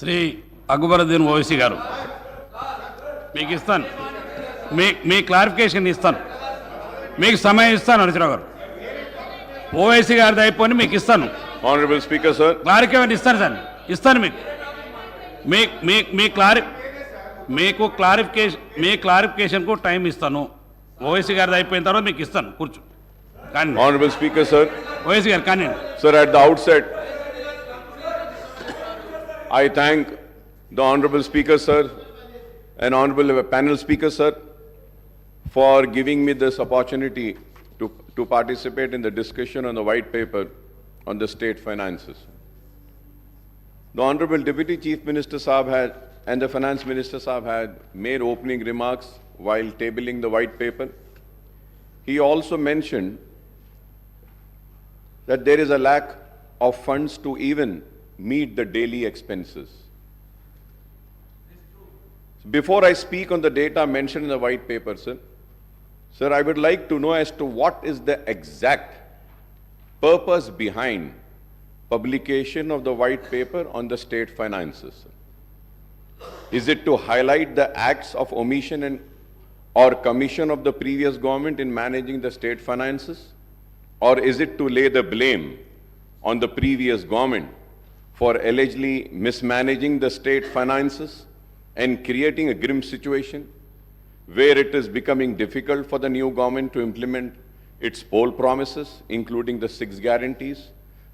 శ్రీ అక్బరుద్దీన్ ఓవైసీ గారు మీకు ఇస్తాను, మీ క్లారిఫికేషన్ ఇస్తాను, మీకు సమయం ఇస్తాను. నరసింహరావు గారు ఓవైసీ గారిది అయిపోయి మీకు ఇస్తాను. ఆనరబుల్ స్పీకర్ సార్, క్లారిఫికేషన్ ఇస్తాను సార్, ఇస్తాను మీకు క్లారిఫికేషన్కు టైం ఇస్తాను. ఓవైసీ గారిది అయిపోయిన తర్వాత మీకు ఇస్తాను. కూర్చో కానీ ఆనరబుల్ స్పీకర్ సార్, ఓవైసీ గారు కానీ sir, at the outset I thank the Honorable Speaker, sir, and Honorable Panel Speaker, sir, for giving me this opportunity to participate in the discussion on the white paper on the state finances. The Honorable Deputy Chief Minister Saab had, and the Finance Minister Saab had made opening remarks while tabling the white paper. He also mentioned that there is a lack of funds to even meet the daily expenses. Before I speak on the data mentioned in the white paper, sir, I would like to know as to what is the exact purpose behind publication of the white paper on the state finances. Is it to highlight the acts of omission or commission of the previous government in managing the state finances? Or is it to lay the blame on the previous government for allegedly mismanaging the state finances and creating a grim situation where it is becoming difficult for the new government to implement its poll promises, including the 6 guarantees,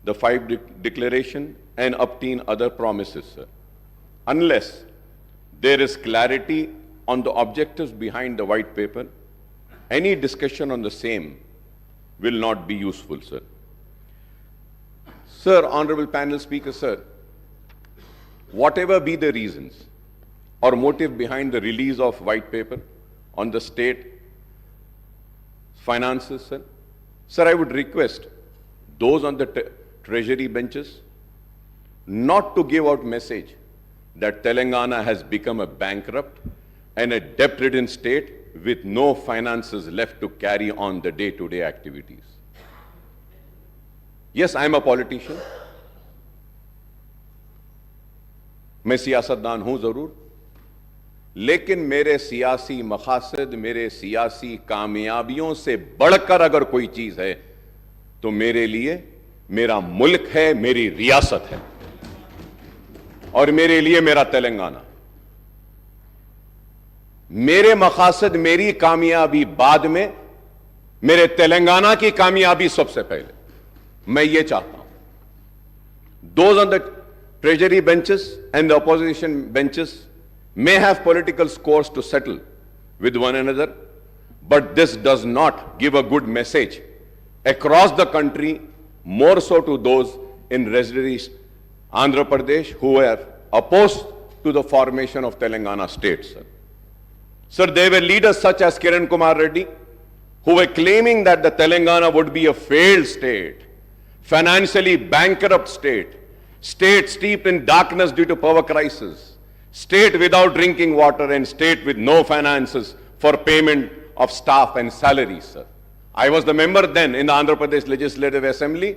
the 5 declaration, and obtain other promises, sir? Unless there is clarity on the objectives behind the white paper, any discussion on the same will not be useful, sir. Sir, Honorable Panel Speaker, sir, whatever be the reasons or motive behind the release of white paper on the state finances, sir, I would request those on the treasury benches not to give out message that Telangana has become a bankrupt and a debt-ridden state with no finances left to carry on the day-to-day activities. Yes, I am a politician. मैं सियासतदान हूं जरूर, लेकिन मेरे सियासी मकासद, मेरे सियासी कामयाबियों से बढ़कर अगर कोई चीज है तो मेरे लिए मेरा मुल्क है, मेरी रियासत है, और मेरे लिए मेरा तेलंगाना। मेरे मकासद, मेरी कामयाबी बाद में, मेरे तेलंगाना की कामयाबी सबसे पहले। मैं ये चाहता हूं those on the treasury benches and the opposition benches may have political scores to settle with one another, but this does not give a good message across the country, more so to those in residencies Andhra Pradesh who were opposed to the formation of Telangana state, sir. Sir, there were leaders such as Kiran Kumar Reddy who were claiming that the Telangana would be a failed state, financially bankrupt state, state steeped in darkness due to power crisis, state without drinking water, and state with no finances for payment of staff and salaries, sir. I was the member then in the Andhra Pradesh Legislative Assembly.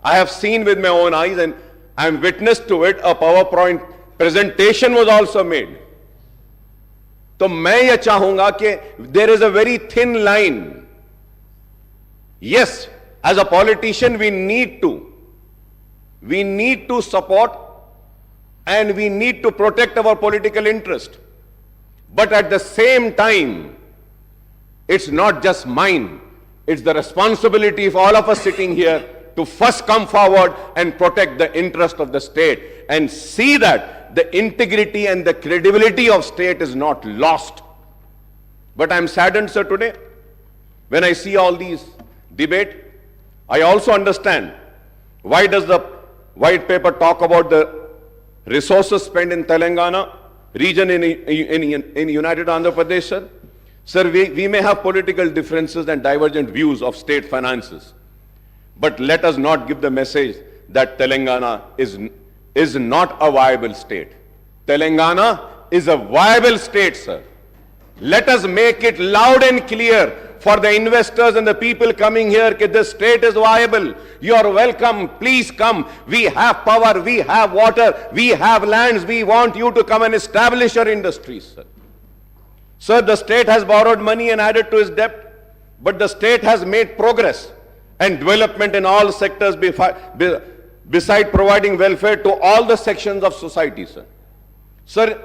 I have seen with my own eyes and I am witness to it. A PowerPoint presentation was also made. तो मैं यह चाहूंगा कि there is a very thin line. Yes, as a politician we need to support and we need to protect our political interest. But at the same time, it's not just mine, it's the responsibility of all of us sitting here to first come forward and protect the interest of the state and see that the integrity and the credibility of state is not lost. But I'm saddened, sir, today when I see all these debate. I also understand why does the white paper talk about the resources spent in Telangana region in United Andhra Pradesh, sir. Sir, we may have political differences and divergent views of state finances, but let us not give the message that Telangana is not a viable state. Telangana is a viable state, sir. Let us make it loud and clear for the investors and the people coming here that the state is viable. You are welcome. Please come. We have power. We have water. We have lands. We want you to come and establish your industries, sir. Sir, the state has borrowed money and added to its debt, but the state has made progress and development in all sectors beside providing welfare to all the sections of society, sir. Sir,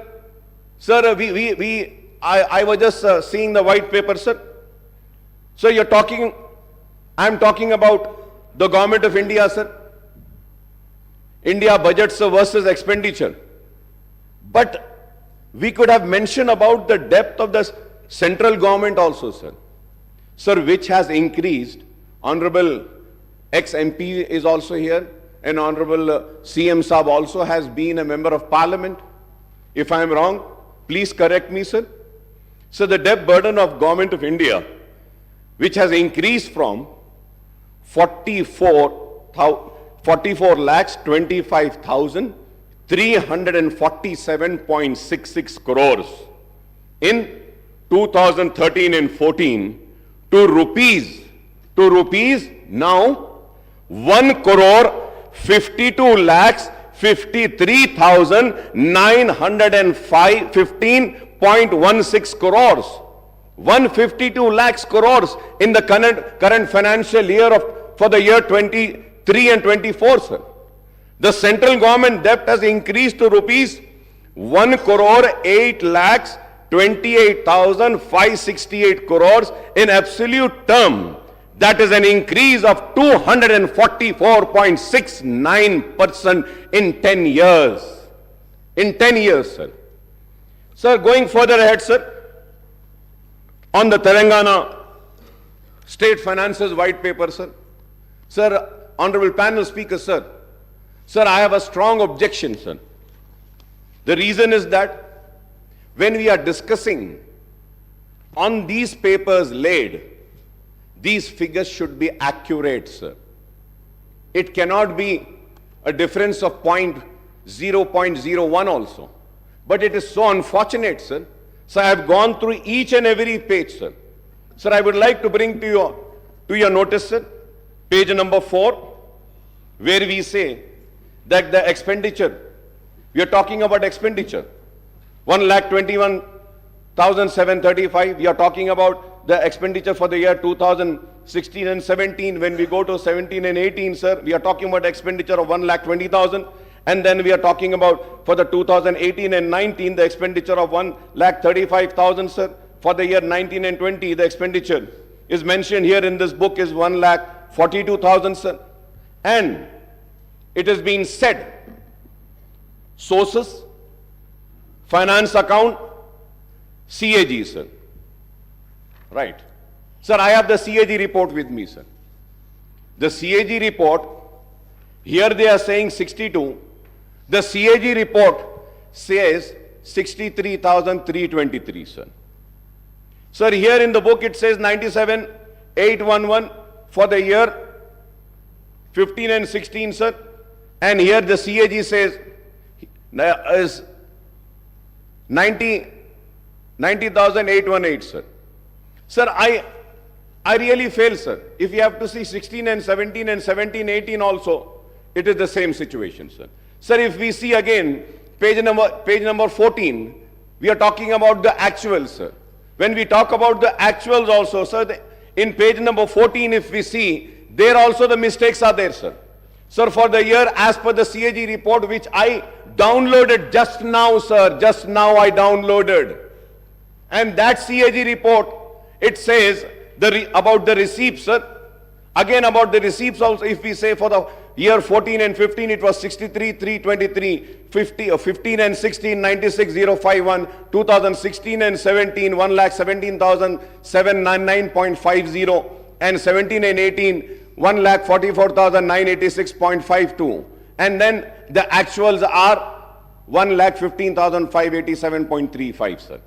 I was just seeing the white paper, sir. So I'm talking about the government of India, sir. India budgets versus expenditure. But we could have mentioned about the depth of the central government also, sir. Sir, which has increased. Honorable ex-MP is also here, and Honorable CM Saab also has been a member of parliament. If I am wrong, please correct me, sir. So the debt burden of government of India, which has increased from 44,25,347.66 crores in 2013 and 14 to rupees now 1 crore 52 lakhs 53,915.16 crores. 152 lakhs crores in the current financial year for the year 23 and 24, sir. The central government debt has increased to rupees 1 crore 8 lakhs 28,568 crores in absolute term. That is an increase of 244.69% in 10 years. In 10 years, sir. Sir, going further ahead, sir, on the Telangana State Finances White Paper, sir. Sir, Honorable Panel Speaker, sir. Sir, I have a strong objection, sir. The reason is that when we are discussing on these papers laid, these figures should be accurate, sir. It cannot be a difference of 0.01 also. But it is so unfortunate, sir. So I have gone through each and every page, sir. Sir, I would like to bring to your notice, sir, page number 4, where we say that the expenditure, we are talking about expenditure, 1,21,735. We are talking about the expenditure for the year 2016 and 17. When we go to 17 and 18, sir, we are talking about expenditure of 1,20,000. And then we are talking about for the 2018 and 19, the expenditure of 1,35,000, sir. For the year 19 and 20, the expenditure is mentioned here in this book is 1,42,000, sir. And it has been said, sources, finance account, CAG, sir. Right. Sir, I have the CAG report with me, sir. The CAG report, here they are saying 62. The CAG report says 63,323, sir. Sir, here in the book it says 97,811 for the year 15 and 16, sir. And here the CAG says is 90,818, sir. Sir, I really fail, sir. If you have to see 16 and 17 and 17, 18 also, it is the same situation, sir. Sir, if we see again page number 14, we are talking about the actuals, sir. When we talk about the actuals also, sir, in page number 14, if we see, there also the mistakes are there, sir. Sir, for the year as per the CAG report, which I downloaded just now, sir, just now I downloaded. And that CAG report, it says about the receipts, sir. Again about the receipts also, if we say for the year 14 and 15, it was 63,323, 15 and 16, 96,051, 2016 and 17, 1,17,799.50, and 17 and 18, 1,44,986.52. And then the actuals are 1,15,587.35, sir.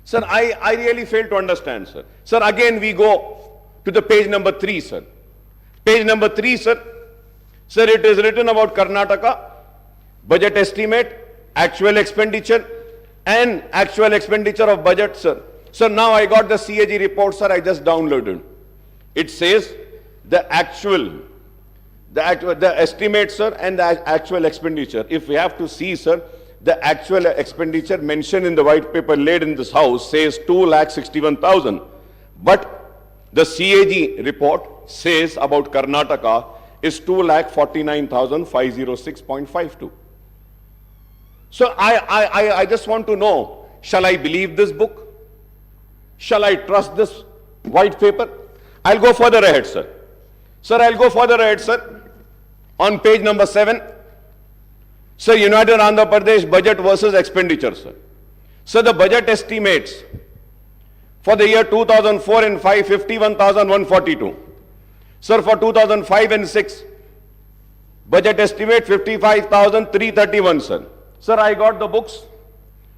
Sir, I really fail to understand, sir. Sir, again we go to the page number 3, sir. Page number 3, sir. Sir, it is written about Karnataka, budget estimate, actual expenditure, and actual expenditure of budget, sir. Sir, now I got the CAG report, sir, I just downloaded. It says the estimate, sir, and the actual expenditure. If we have to see, sir, the actual expenditure mentioned in the white paper laid in this house says 2,61,000. But the CAG report says about Karnataka is 2,49,506.52. So I just want to know, shall I believe this book? Shall I trust this white paper? I'll go further ahead, sir. Sir, I'll go further ahead, sir. On page number 7, sir, United Andhra Pradesh budget versus expenditure, sir. So the budget estimates for the year 2004 and 5, 51,142. Sir, for 2005 and 6, budget estimate 55,331, sir. Sir, I got the books,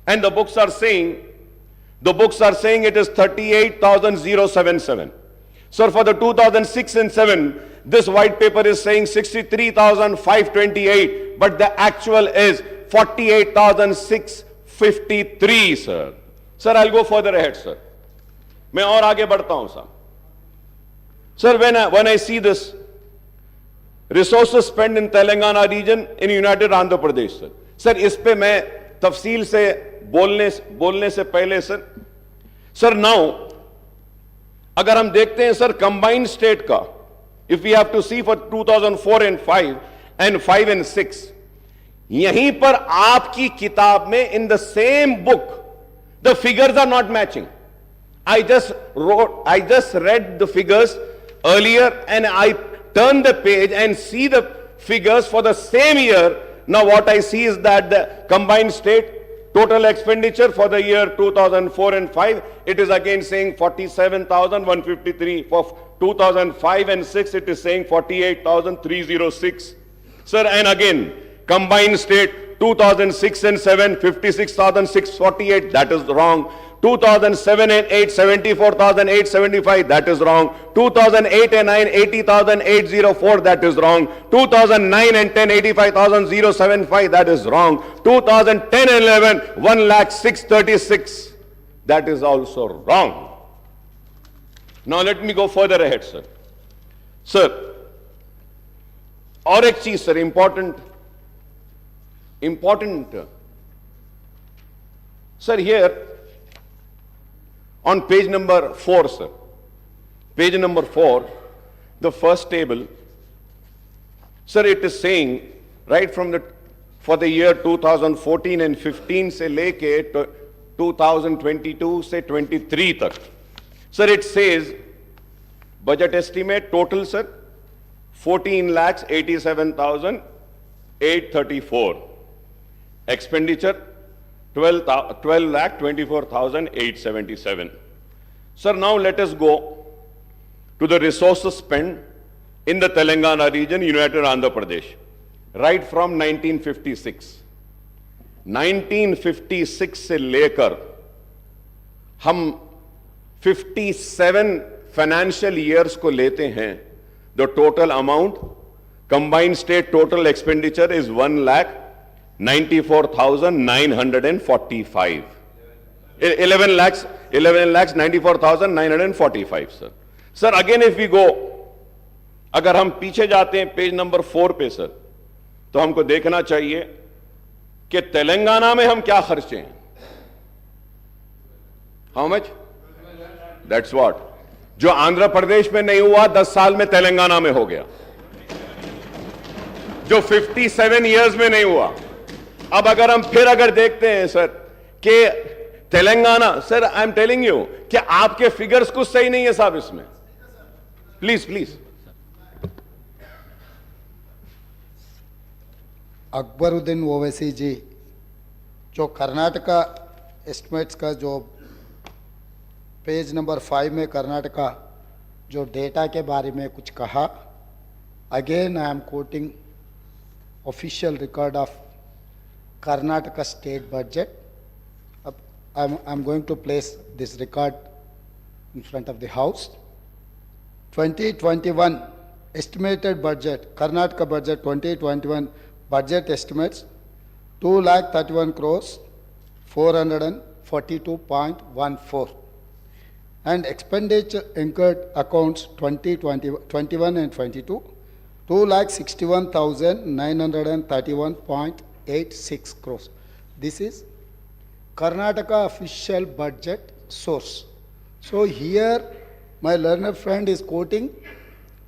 and the books are saying it is 38,077. Sir, for the 2006 and 7, this white paper is saying 63,528, but the actual is 48,653, sir. Sir, I'll go further ahead, sir. मैं और आगे बढ़ता हूं, sir. Sir, when I see this resources spent in Telangana region in United Andhra Pradesh, sir. Sir, इस पे मैं तफसील से बोलने से पहले, sir, now अगर हम देखते हैं, sir, combined state का, if we have to see for 2004 and 5 and 5 and 6, यहीं पर आपकी किताब में in the same book, the figures are not matching. I just read the figures earlier and I turn the page and see the figures for the same year. Now what I see is that the combined state total expenditure for the year 2004 and 5, it is again saying 47,153. For 2005 and 6, it is saying 48,306. Sir, and again, combined state 2006 and 7, 56,648, that is wrong. 2007 and 8, 74,875, that is wrong. 2008 and 9, 80,804, that is wrong. 2009 and 10, 85,075, that is wrong. 2010 and 11, 1,06,36, that is also wrong. Now let me go further ahead, sir. Sir, और एक चीज, sir, important. Sir, here, on page number 4, sir. Page number 4, the first table, sir, it is saying right from for the year 2014 and 15 se leke 2022 se 23 tak. Sir, it says budget estimate total, sir, 14,87,834. Expenditure 12,24,877. Sir, now let us go to the resources spent in the Telangana region, United Andhra Pradesh, right from 1956. 1956 से लेकर हम 57 financial years को लेते हैं, the total amount, combined state total expenditure is 1,94,945. 11,94,945, sir. Sir, again if we go, अगर हम पीछे जाते हैं पेज नंबर 4 पे, सर, तो हमको देखना चाहिए कि तेलंगाना में हम क्या खर्चे हैं. How much? That's what. जो आंध्र प्रदेश में नहीं हुआ 10 साल में तेलंगाना में हो गया, जो 57 इयर्स में नहीं हुआ. अब अगर हम फिर देखते हैं, सर, कि Telangana, sir, I am telling you कि आपके फिगर्स कुछ सही नहीं है साहब इसमें. प्लीज. अकबरुद्दीन ओवैसी जी, जो कर्नाटका एस्टिमेट्स का जो पेज नंबर 5 में कर्नाटका जो डेटा के बारे में कुछ कहा, again I am quoting official record of Karnataka state budget. I am going to place this record in front of the house. 2021 estimated budget, Karnataka budget 2021 budget estimates 2,31 crores 442.14. and expenditure incurred accounts 21 and 22, 2,61,931.86 crores. This is Karnataka official budget source. So here my learned friend is quoting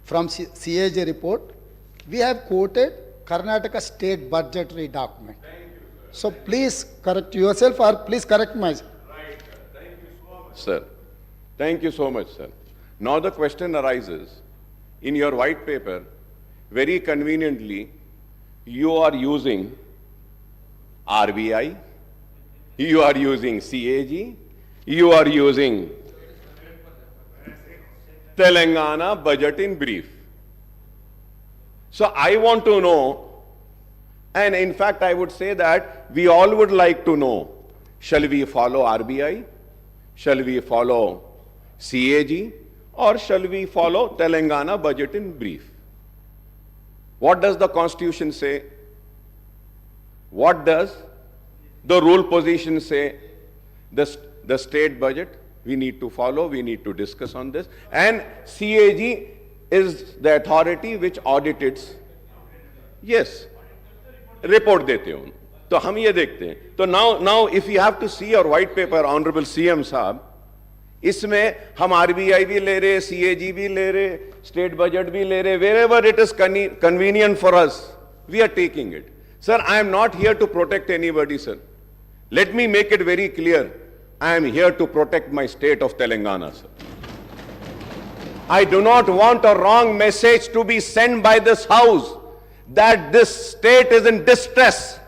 from CAG report. We have quoted Karnataka state budgetary document. So please correct yourself or please correct myself. Sir, thank you so much, sir. Now the question arises, in your white paper, very conveniently, you are using RBI, you are using CAG, you are using Telangana budget in brief. So I want to know, and in fact I would say that we all would like to know, shall we follow RBI? Shall we follow CAG? Or shall we follow Telangana budget in brief? What does the Constitution say? What does the rule position say? The state budget, we need to follow, we need to discuss on this. And CAG is the authority which audits. Yes, report देते हो. तो हम ये देखते हैं. तो now if you have to see your white paper, Honorable CM साहब, इसमें हम RBI भी ले रहे, CAG भी ले रहे, state budget भी ले रहे, wherever it is convenient for us, we are taking it. Sir, I am not here to protect anybody, sir. Let me make it very clear. I am here to protect my state of Telangana, sir. I do not want a wrong message to be sent by this house that this state is in distress.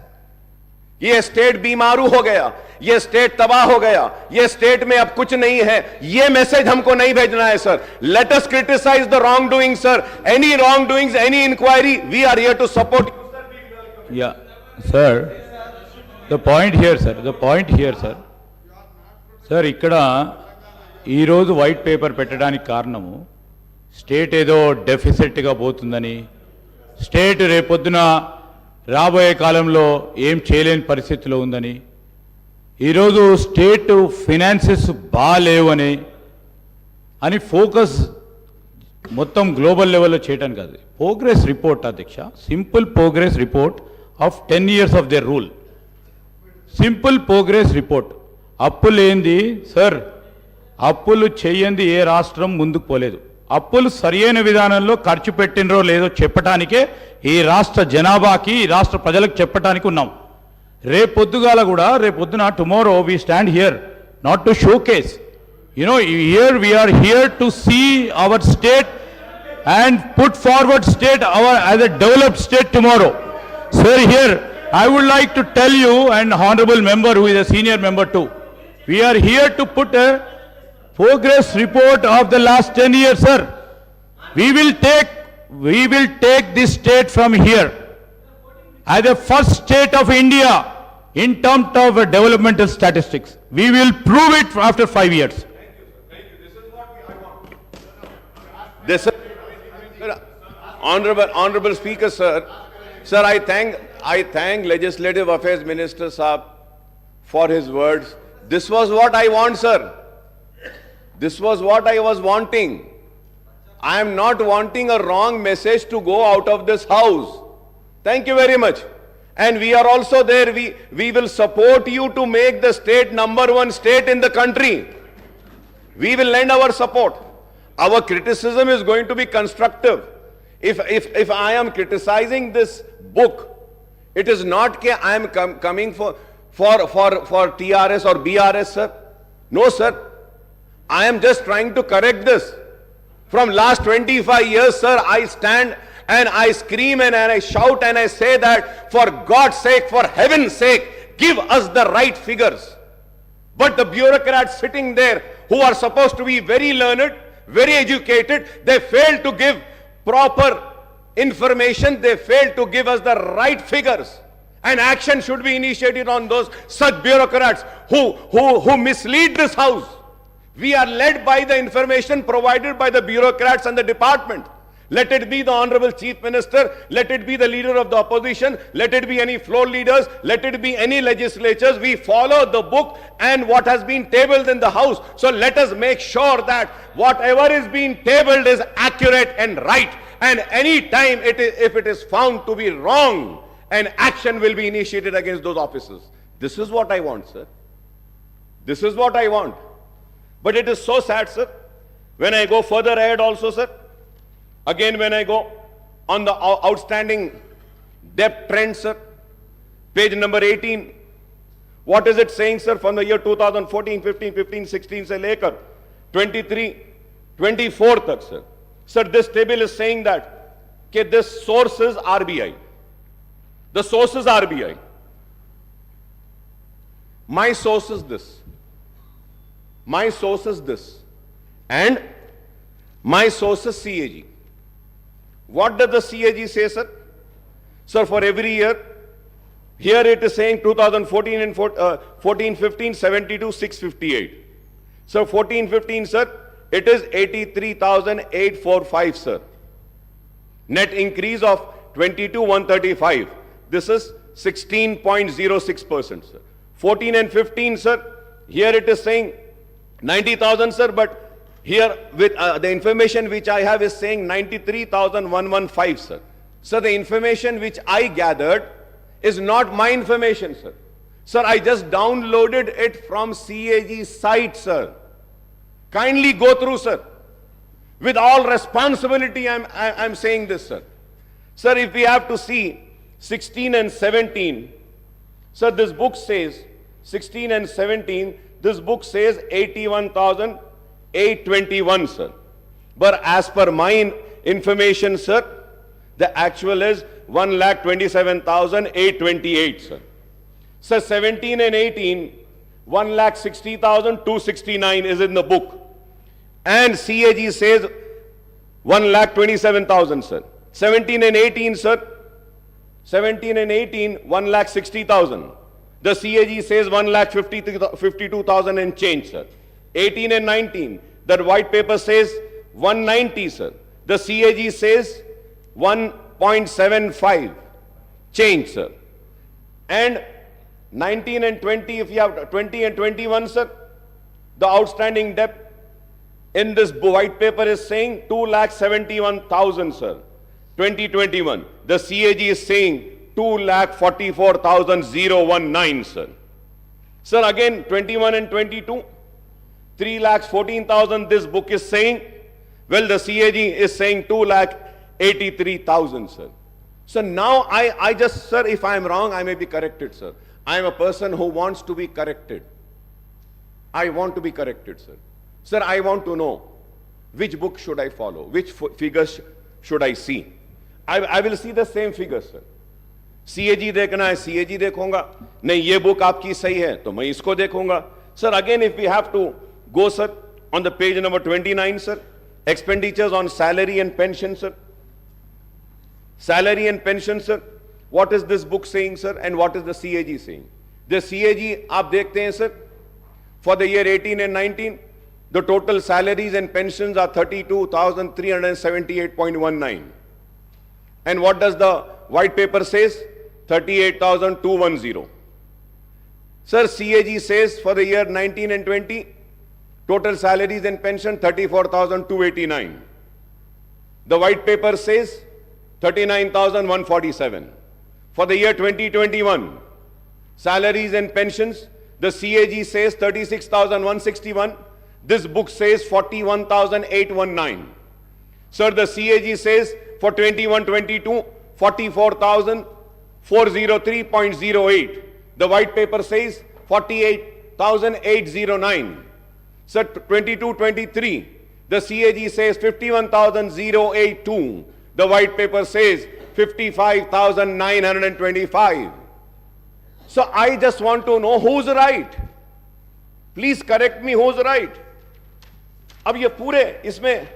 ये state बीमारू हो गया, ये state तबाह हो गया, ये state में अब कुछ नहीं है, ये मैसेज हमको नहीं भेजना है sir. Let us criticize the wrongdoing, sir. Any wrongdoings, any inquiry, we are here to support you. Yeah, sir. The point here, sir. Sir, ఇక్కడ ఈరోజు వైట్ పేపర్ పెట్టడానికి కారణము స్టేట్ ఏదో డెఫిసిట్గా పోతుందని, స్టేట్ రేపొద్దున రాబోయే కాలంలో ఏం చేయలేని పరిస్థితిలో ఉందని, ఈరోజు స్టేట్ ఫినాన్సెస్ బాగాలేవని అని ఫోకస్ మొత్తం గ్లోబల్ లెవెల్లో చేయడానికి కాదు. ప్రోగ్రెస్ రిపోర్ట్ అధ్యక్ష, simple progress report of 10 years of their rule. Simple progress report. అప్పులు ఏంది సార్? అప్పులు చేయంది ఏ రాష్ట్రం ముందుకు పోలేదు. అప్పులు సరియైన విధానంలో ఖర్చు పెట్టినరో లేదో చెప్పటానికే ఈ రాష్ట్ర జనాభాకి, ఈ రాష్ట్ర ప్రజలకు చెప్పటానికి ఉన్నాం. రేపొద్దుగాల కూడా, రేపొద్దున tomorrow we stand here not to showcase, here we are here to see our state and put forward state as a developed state tomorrow. Sir, here I would like to tell you, and honorable member who is a senior member too, we are here to put a progress report of the last 10 years, sir. We will take this state from here as the first state of India in terms of developmental statistics. We will prove it after 5 years. This is, Honorable Speaker, sir. Sir, I thank Legislative Affairs Minister Saab for his words. This was what I want, sir. This was what I was wanting. I am not wanting a wrong message to go out of this house. Thank you very much. And we are also there. We will support you to make the state #1 state in the country. We will lend our support. Our criticism is going to be constructive. If I am criticizing this book, it is not that I am coming for TRS or BRS, sir. No, sir. I am just trying to correct this. From last 25 years, sir, I stand and I scream and I shout and I say that, for God's sake, for heaven's sake, give us the right figures. But the bureaucrats sitting there, who are supposed to be very learned, very educated, they fail to give proper information, they fail to give us the right figures. And action should be initiated on those such bureaucrats who mislead this house. We are led by the information provided by the bureaucrats and the department. Let it be the Honorable Chief Minister, let it be the leader of the opposition, let it be any floor leaders, let it be any legislatures. We follow the book and what has been tabled in the House. So let us make sure that whatever is being tabled is accurate and right. And any time if it is found to be wrong, an action will be initiated against those officers. This is what I want, sir. This is what I want. But it is so sad, sir. When I go further ahead also, sir, again, when I go on the outstanding debt trend, sir, page number 18, what is it saying, sir, from the year 2014, 15, 15, 16 se lekar 23, 24 tak, sir. Sir, this table is saying that this source is RBI. The source is RBI. My source is this. My source is this. And my source is CAG. What does the CAG say, sir? Sir, for every year, here it is saying 2014 and 14, 15, 72, 658. So 14, 15, sir, it is 83,845, sir. Net increase of 22,135. This is 16.06%, sir. 14 and 15, sir, here it is saying 90,000, sir, but here with the information which I have is saying 93,115, sir. So the information which I gathered is not my information, sir. Sir, I just downloaded it from CAG site, sir. Kindly go through, sir. With all responsibility, I'm saying this, sir. Sir, if we have to see 16 and 17, sir, this book says 16 and 17, this book says 81,821, sir. But as per my information, sir, the actual is 1,27,828, sir. Sir, 17 and 18, 1,60,269 is in the book. And CAG says 1,27,000, sir. 17 and 18, sir. 17 and 18, 1,60,000. The CAG says 1,52,000 and change, sir. 18 and 19, the white paper says 190, sir. The CAG says 1.75 change, sir. And 19 and 20, if you have 20 and 21, sir, the outstanding debt in this white paper is saying 2,71,000, sir. 2021. The CAG is saying 2,44,019, sir. Sir, again 21 and 22, 3,14,000 this book is saying. Well, the CAG is saying 2,83,000, sir. So now I just, sir, if I am wrong, I may be corrected, sir. I am a person who wants to be corrected. I want to be corrected, sir. Sir, I want to know which book should I follow, which figures should I see. I will see the same figures, sir. CAG देखना है, CAG देखूंगा. नहीं, ये book आपकी सही है, तो मैं इसको देखूंगा. Sir, again, if we have to go, sir, on the page number 29, sir, expenditures on salary and pension, sir. Salary and pension, sir. What is this book saying, sir, and what is the CAG saying? The CAG, आप देखते हैं, sir, for the year 18 and 19, the total salaries and pensions are 32,378.19. And what does the white paper says? 38,210. Sir, CAG says for the year 19 and 20, total salaries and pension 34,289. The white paper says 39,147. For the year 2021, salaries and pensions, the CAG says 36,161. This book says 41,819. Sir, the CAG says for 21-22, 44,403.08. The white paper says 48,809. Sir, 22-23, the CAG says 51,082. The white paper says 55,925. So I just want to know who's right. Please correct me, who's right. अब ये पूरे इसमें,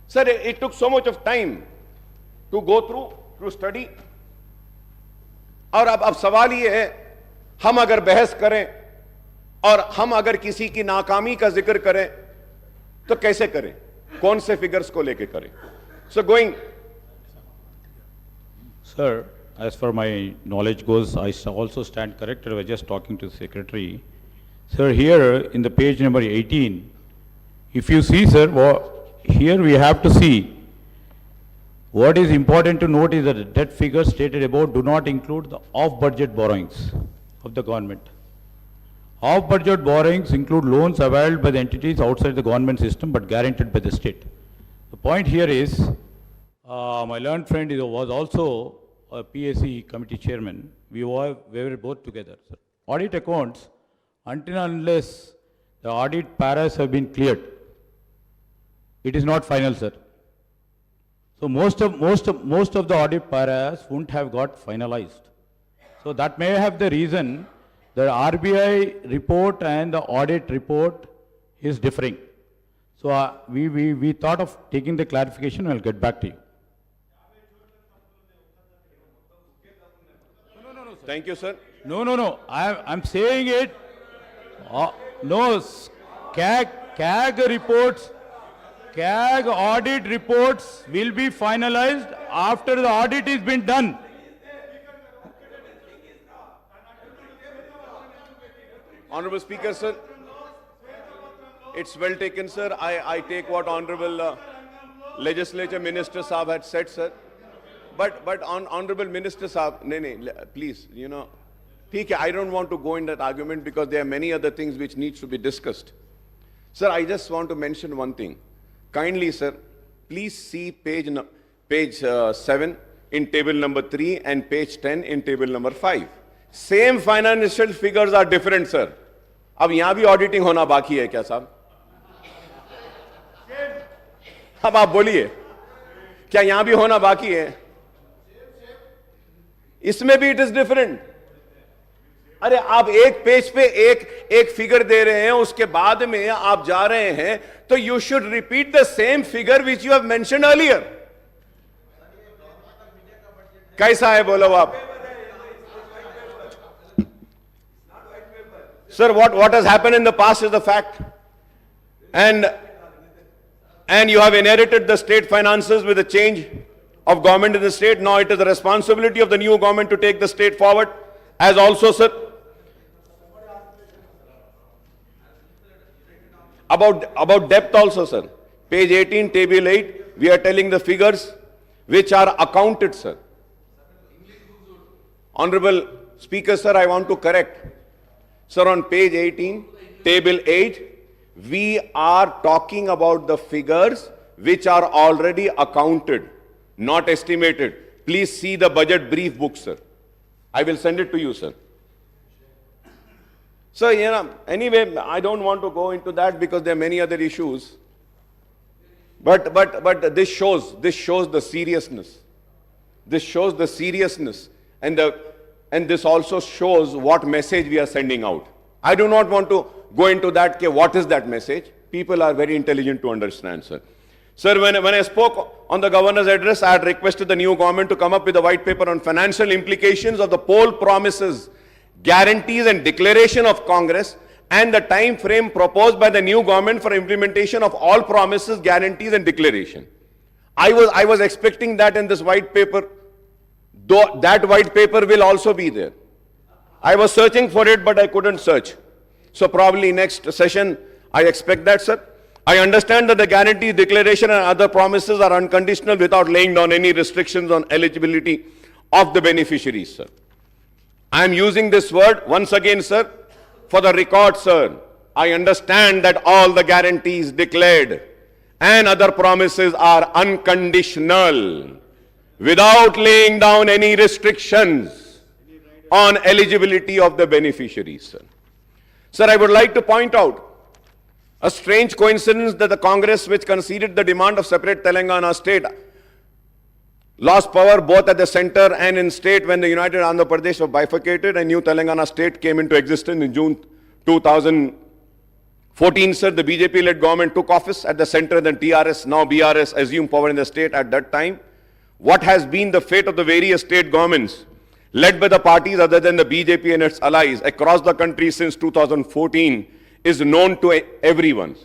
sir, it took so much of time to go through, to study. और अब सवाल ये है, हम अगर बहस करें और हम अगर किसी की नाकामी का जिक्र करें तो कैसे करें, कौन से फिगर्स को लेके करें. So going Sir, as far my knowledge goes, I also stand corrected. I was just talking to the secretary. Sir, here in the page number 18, if you see, sir, here we have to see what is important to note is that the debt figures stated above do not include the off-budget borrowings of the government. Off-budget borrowings include loans availed by the entities outside the government system but guaranteed by the state. The point here is, my learned friend was also a PAC committee chairman. We were both together, sir. Audit accounts, until and unless the audit paras have been cleared, it is not final, sir. So most of the audit paras wouldn't have got finalized. So that may have the reason the RBI report and the audit report is differing. So we thought of taking the clarification. I'll get back to you. Thank you, sir. No. I'm saying it. No, CAG reports, CAG audit reports will be finalized after the audit has been done. Honorable Speaker, sir. It's well taken, sir. I take what Honorable Legislature Minister Saab had said, sir. But Honorable Minister Saab, please, I don't want to go in that argument because there are many other things which needs to be discussed. Sir, I just want to mention one thing. Kindly, sir, please see page 7 in table number 3 and page 10 in table number 5. Same financial figures are different, sir. अब यहाँ भी auditing होना बाकी है क्या साहब? अब आप बोलिए, क्या यहाँ भी होना बाकी है? इसमें भी it is different. अरे आप एक पेज पे एक फिगर दे रहे हैं, उसके बाद में आप जा रहे हैं, तो you should repeat the same figure which you have mentioned earlier. कैसा है बोलो आप? Sir, what has happened in the past is the fact. And you have inherited the state finances with a change of government in the state. Now it is the responsibility of the new government to take the state forward. As also, sir, about depth also, sir. Page 18, table 8, we are telling the figures which are accounted, sir. Honorable Speaker, sir, I want to correct. Sir, on page 18, table 8, we are talking about the figures which are already accounted, not estimated. Please see the budget brief book, sir. I will send it to you, sir. So, anyway, I don't want to go into that because there are many other issues. But this shows the seriousness. This shows the seriousness. And this also shows what message we are sending out. I do not want to go into that, what is that message? People are very intelligent to understand, sir. Sir, when I spoke on the governor's address, I had requested the new government to come up with a white paper on financial implications of the poll promises, guarantees and declaration of Congress and the time frame proposed by the new government for implementation of all promises, guarantees and declaration. I was expecting that in this white paper, though that white paper will also be there. I was searching for it, but I couldn't search. So probably next session, I expect that, sir. I understand that the guarantee, declaration and other promises are unconditional without laying down any restrictions on eligibility of the beneficiaries, sir. I am using this word once again, sir, for the record, sir. I understand that all the guarantees declared and other promises are unconditional without laying down any restrictions on eligibility of the beneficiaries, sir. Sir, I would like to point out a strange coincidence that the Congress, which conceded the demand of separate Telangana state, lost power both at the center and in state when the United Andhra Pradesh was bifurcated and new Telangana state came into existence in June 2014, sir. The BJP-led government took office at the center, then TRS, now BRS, assumed power in the state at that time. What has been the fate of the various state governments led by the parties other than the BJP and its allies across the country since 2014 is known to everyone.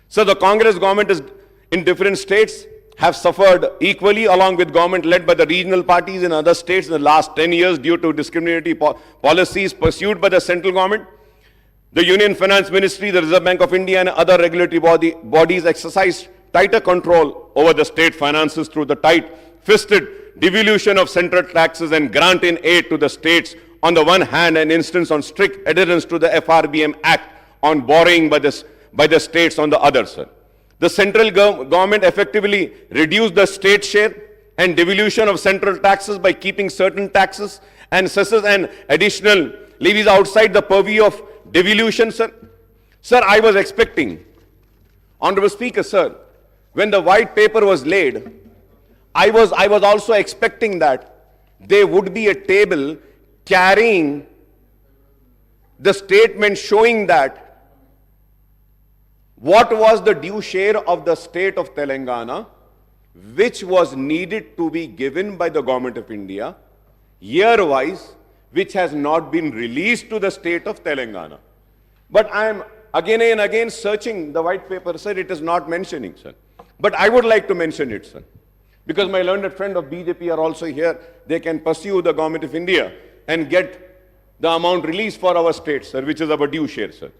So the Congress government is in different states have suffered equally along with government led by the regional parties in other states in the last 10 years due to discriminatory policies pursued by the central government. The Union Finance Ministry, the Reserve Bank of India and other regulatory bodies exercise tighter control over the state finances through the tight-fisted devolution of central taxes and grant in aid to the states on the one hand and instance on strict adherence to the FRBM Act on borrowing by the states on the other, sir. The central government effectively reduced the state share and devolution of central taxes by keeping certain taxes and cesses and additional levies outside the purview of devolution, sir. Sir, I was expecting, Honorable Speaker, sir, when the white paper was laid, I was also expecting that there would be a table carrying the statement showing that what was the due share of the state of Telangana, which was needed to be given by the government of India, year-wise, which has not been released to the state of Telangana. But I am again and again searching the white paper, sir, it is not mentioning, sir. But I would like to mention it, sir. Because my learned friend of BJP are also here, they can pursue the government of India and get the amount released for our state, sir, which is our due share, sir.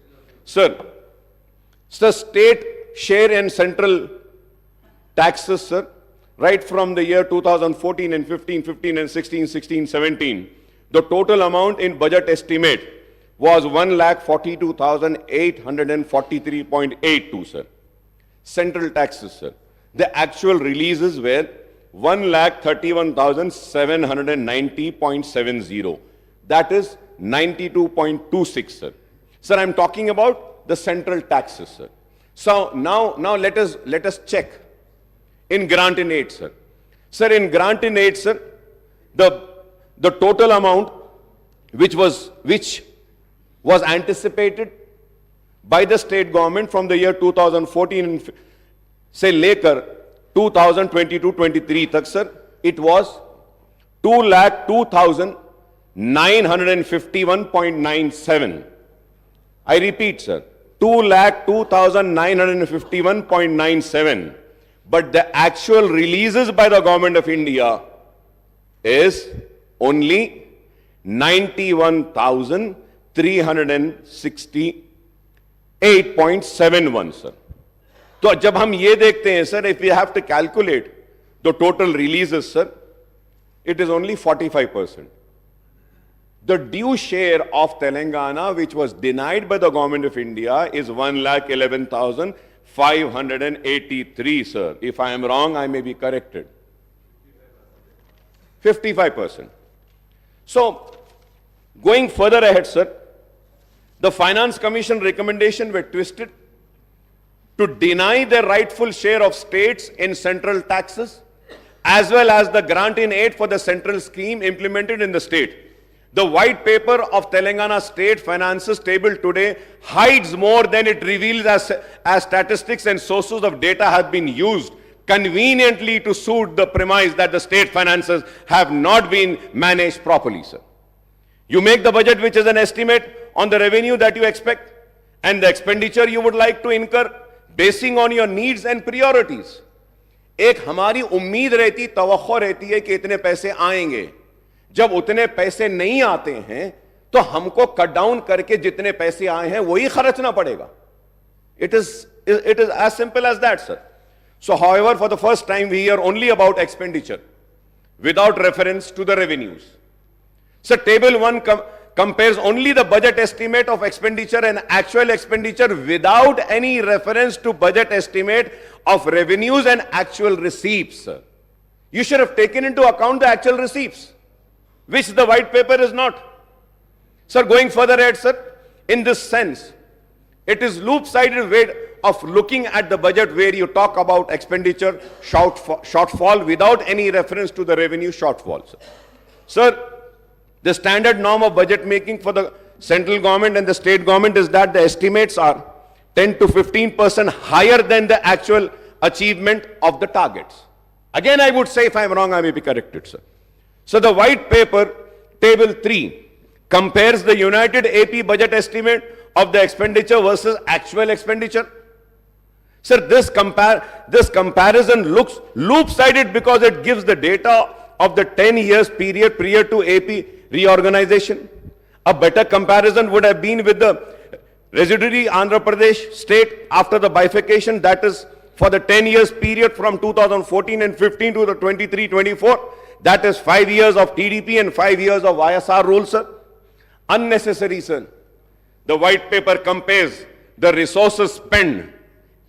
Sir, state share and central taxes, sir, right from the year 2014 and 15 and 16, 17, the total amount in budget estimate was 1,42,843.82, sir. Central taxes, sir. The actual releases were 1,31,790.70. That is 92.26, sir. Sir, I'm talking about the central taxes, sir. So now let us check in grant in aid, sir. Sir, in grant in aid, sir, the total amount which was anticipated by the state government from the year 2014 say later 2022-23 tak, sir, it was 2,02,951.97. I repeat, sir, 2,02,951.97. But the actual releases by the government of India is only 91,368.71, sir. So, जब हम ये देखते हैं, sir, if we have to calculate the total releases, sir, it is only 45%. The due share of Telangana, which was denied by the government of India, is 1,11,583, sir. If I am wrong, I may be corrected. 55%. So, going further ahead, sir, the Finance Commission recommendation were twisted to deny the rightful share of states in central taxes, as well as the grant in aid for the central scheme implemented in the state. The white paper of Telangana state finances table today hides more than it reveals as statistics and sources of data have been used conveniently to suit the premise that the state finances have not been managed properly, sir. You make the budget, which is an estimate on the revenue that you expect and the expenditure you would like to incur basing on your needs and priorities. एक हमारी उम्मीद रहती, तवक्को रहती है कि इतने पैसे आएंगे. जब उतने पैसे नहीं आते हैं तो हमको कट डाउन करके जितने पैसे आए हैं वही खर्चना पड़ेगा. It is as simple as that, sir. So, however, for the first time we hear only about expenditure without reference to the revenues. So, table 1 compares only the budget estimate of expenditure and actual expenditure without any reference to budget estimate of revenues and actual receipts. You should have taken into account the actual receipts, which the white paper is not. Sir, going further ahead, sir, in this sense, it is loop-sided way of looking at the budget where you talk about expenditure shortfall without any reference to the revenue shortfall. Sir, the standard norm of budget making for the central government and the state government is that the estimates are 10 to 15% higher than the actual achievement of the targets. Again, I would say, if I am wrong, I may be corrected, sir. So the white paper, table 3, compares the United AP budget estimate of the expenditure versus actual expenditure. Sir, this comparison looks loop-sided because it gives the data of the 10 years period prior to AP reorganization. A better comparison would have been with the residuary Andhra Pradesh state after the bifurcation, that is for the 10 years period from 2014 and 15 to the 23-24. That is 5 years of TDP and 5 years of YSR rule, sir. Unnecessary, sir. The white paper compares the resources spent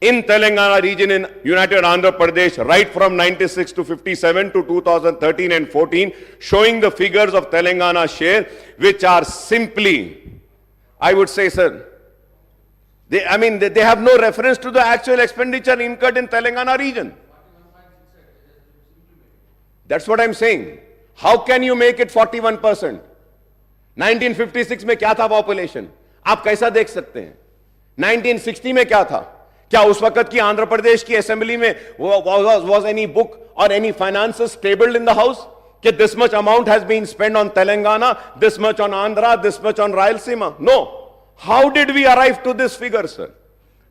in Telangana region in United Andhra Pradesh right from 96 to 57 to 2013 and 14, showing the figures of Telangana share, which are simply, I would say, sir, they have no reference to the actual expenditure incurred in Telangana region. That's what I'm saying. How can you make it 41%? 1956 में क्या था population? आप कैसा देख सकते हैं? 1960 में क्या था? क्या उस वक्त की आंध्र प्रदेश की असेंबली में was any book or any finances tabled in the house? कि this much amount has been spent on Telangana, this much on Andhra, this much on Rayalaseema? No. How did we arrive to this figure, sir?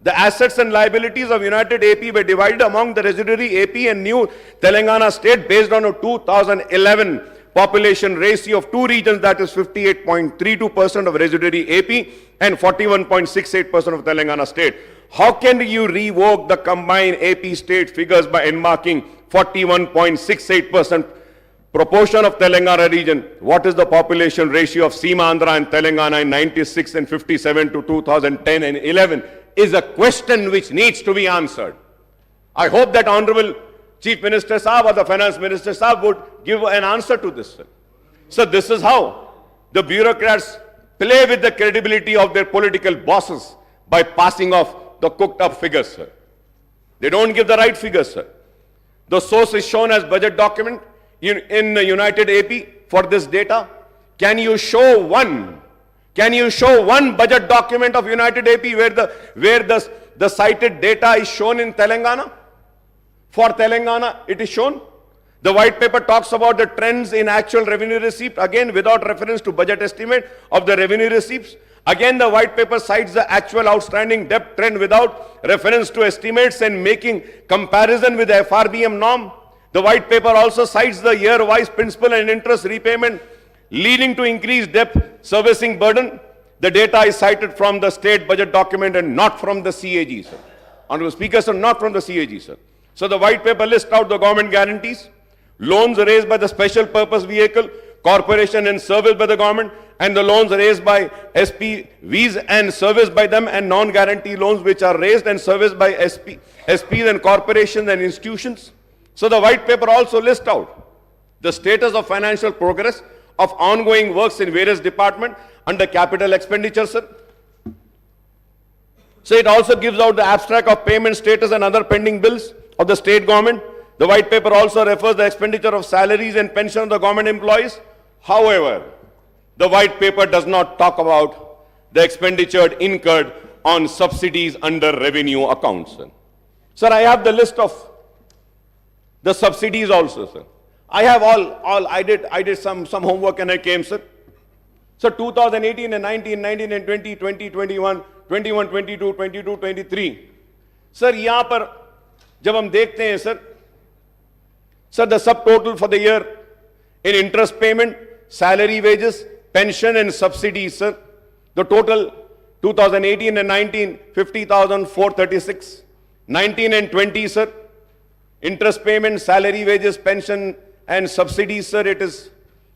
The assets and liabilities of United AP were divided among the residuary AP and new Telangana state based on a 2011 population ratio of two regions, that is 58.32% of residuary AP and 41.68% of Telangana state. How can you revoke the combined AP state figures by enmarking 41.68% proportion of Telangana region? What is the population ratio of Seema Andhra and Telangana in 96 and 57 to 2010 and 11 is a question which needs to be answered. I hope that Honorable Chief Minister Saab or the Finance Minister Saab would give an answer to this, sir. So this is how the bureaucrats play with the credibility of their political bosses by passing off the cooked up figures, sir. They don't give the right figures, sir. The source is shown as budget document in the United AP for this data. Can you show one budget document of United AP where the cited data is shown in Telangana? For Telangana, it is shown. The white paper talks about the trends in actual revenue receipt, again without reference to budget estimate of the revenue receipts. Again, the white paper cites the actual outstanding debt trend without reference to estimates and making comparison with the FRBM norm. The white paper also cites the year-wise principal and interest repayment leading to increased debt servicing burden. The data is cited from the state budget document and not from the CAG, sir. Honorable Speaker, sir, not from the CAG, sir. So the white paper lists out the government guarantees, loans raised by the special purpose vehicle, corporation and serviced by the government, and the loans raised by SPVs and serviced by them, and non-guarantee loans which are raised and serviced by SPs and corporations and institutions. So the white paper also lists out the status of financial progress of ongoing works in various departments under capital expenditure, sir. So it also gives out the abstract of payment status and other pending bills of the state government. The white paper also refers the expenditure of salaries and pension of the government employees. However, the white paper does not talk about the expenditure incurred on subsidies under revenue accounts, sir. Sir, I have the list of the subsidies also, sir. I have I did some homework and I came, sir. So 2018 and 19, 19 and 20, 20, 21, 21, 22, 22, 23. Sir, यहाँ पर जब हम देखते हैं, sir, the subtotal for the year in interest payment, salary, wages, pension and subsidies, sir, the total 2018 and 19, 50,436. 19 and 20, sir, interest payment, salary, wages, pension and subsidies, sir, it is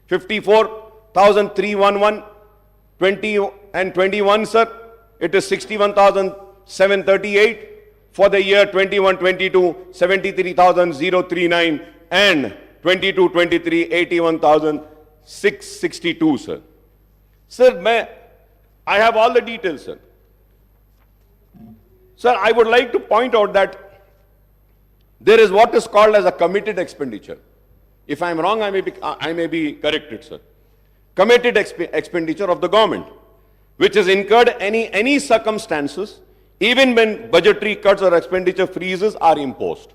54,311. 20 and 21, sir, it is 61,738. For the year 21-22, 73,039, and 22-23, 81,662, sir. Sir, I have all the details, sir. Sir, I would like to point out that there is what is called as a committed expenditure. If I am wrong, I may be corrected, sir. Committed expenditure of the government, which is incurred any circumstances, even when budgetary cuts or expenditure freezes are imposed.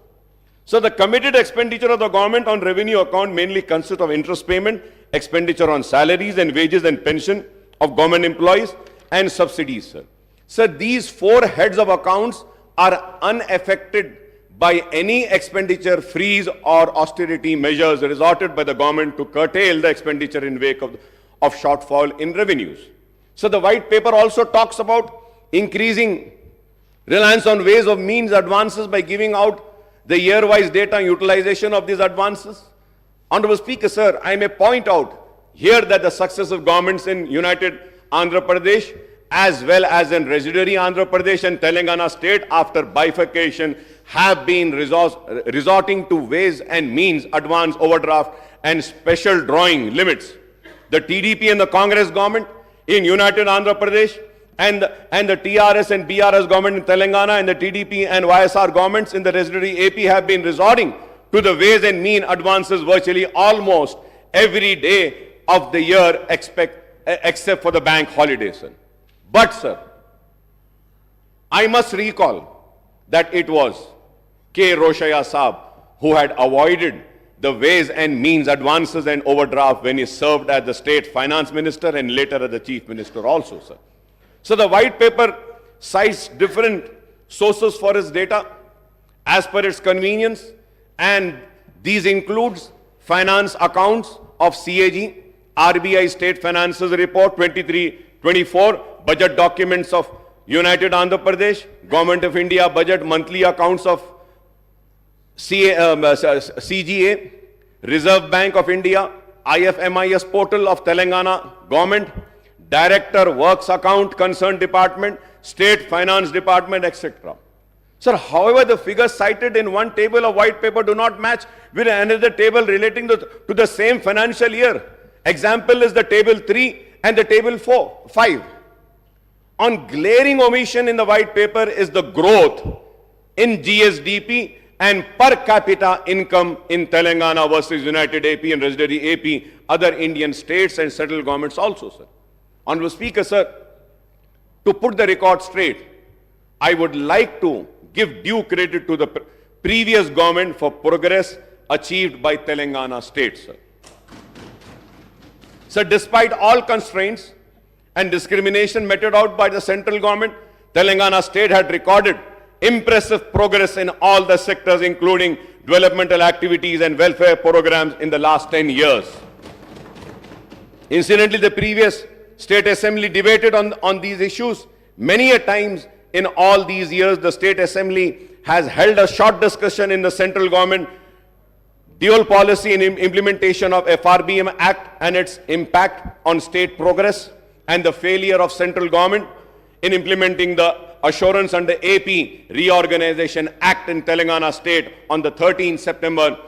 So the committed expenditure of the government on revenue account mainly consists of interest payment, expenditure on salaries and wages and pension of government employees, and subsidies, sir. Sir, these four heads of accounts are unaffected by any expenditure freeze or austerity measures resorted by the government to curtail the expenditure in wake of shortfall in revenues. So the white paper also talks about increasing reliance on ways of means advances by giving out the year-wise data and utilization of these advances. Honorable Speaker, sir, I may point out here that the successive governments in United Andhra Pradesh as well as in residuary Andhra Pradesh and Telangana state after bifurcation have been resorting to ways and means advance overdraft and special drawing limits. The TDP and the Congress government in United Andhra Pradesh and the TRS and BRS government in Telangana and the TDP and YSR governments in the residuary AP have been resorting to the ways and mean advances virtually almost every day of the year except for the bank holidays, sir. But, sir, I must recall that it was K. Roshaya Saab who had avoided the ways and means advances and overdraft when he served as the state finance minister and later as the chief minister also, sir. So the white paper cites different sources for its data as per its convenience, and these includes finance accounts of CAG, RBI State Finances Report 23-24, budget documents of United Andhra Pradesh, Government of India budget monthly accounts of CGA, Reserve Bank of India, IFMIS portal of Telangana government, Director Works Account Concerned Department, State Finance Department, etc. Sir, however, the figures cited in one table of white paper do not match with another table relating to the same financial year. Example is the table 3 and the table 5. On glaring omission in the white paper is the growth in GSDP and per capita income in Telangana versus United AP and residuary AP, other Indian states and central governments also, sir. Honorable Speaker, sir, to put the record straight, I would like to give due credit to the previous government for progress achieved by Telangana state, sir. So despite all constraints and discrimination meted out by the central government, Telangana state had recorded impressive progress in all the sectors, including developmental activities and welfare programs in the last 10 years. Incidentally, the previous State Assembly debated on these issues many a times. In all these years, the State Assembly has held a short discussion in the central government dual policy and implementation of FRBM Act and its impact on state progress and the failure of central government in implementing the Assurance under AP Reorganization Act in Telangana state on the 13th September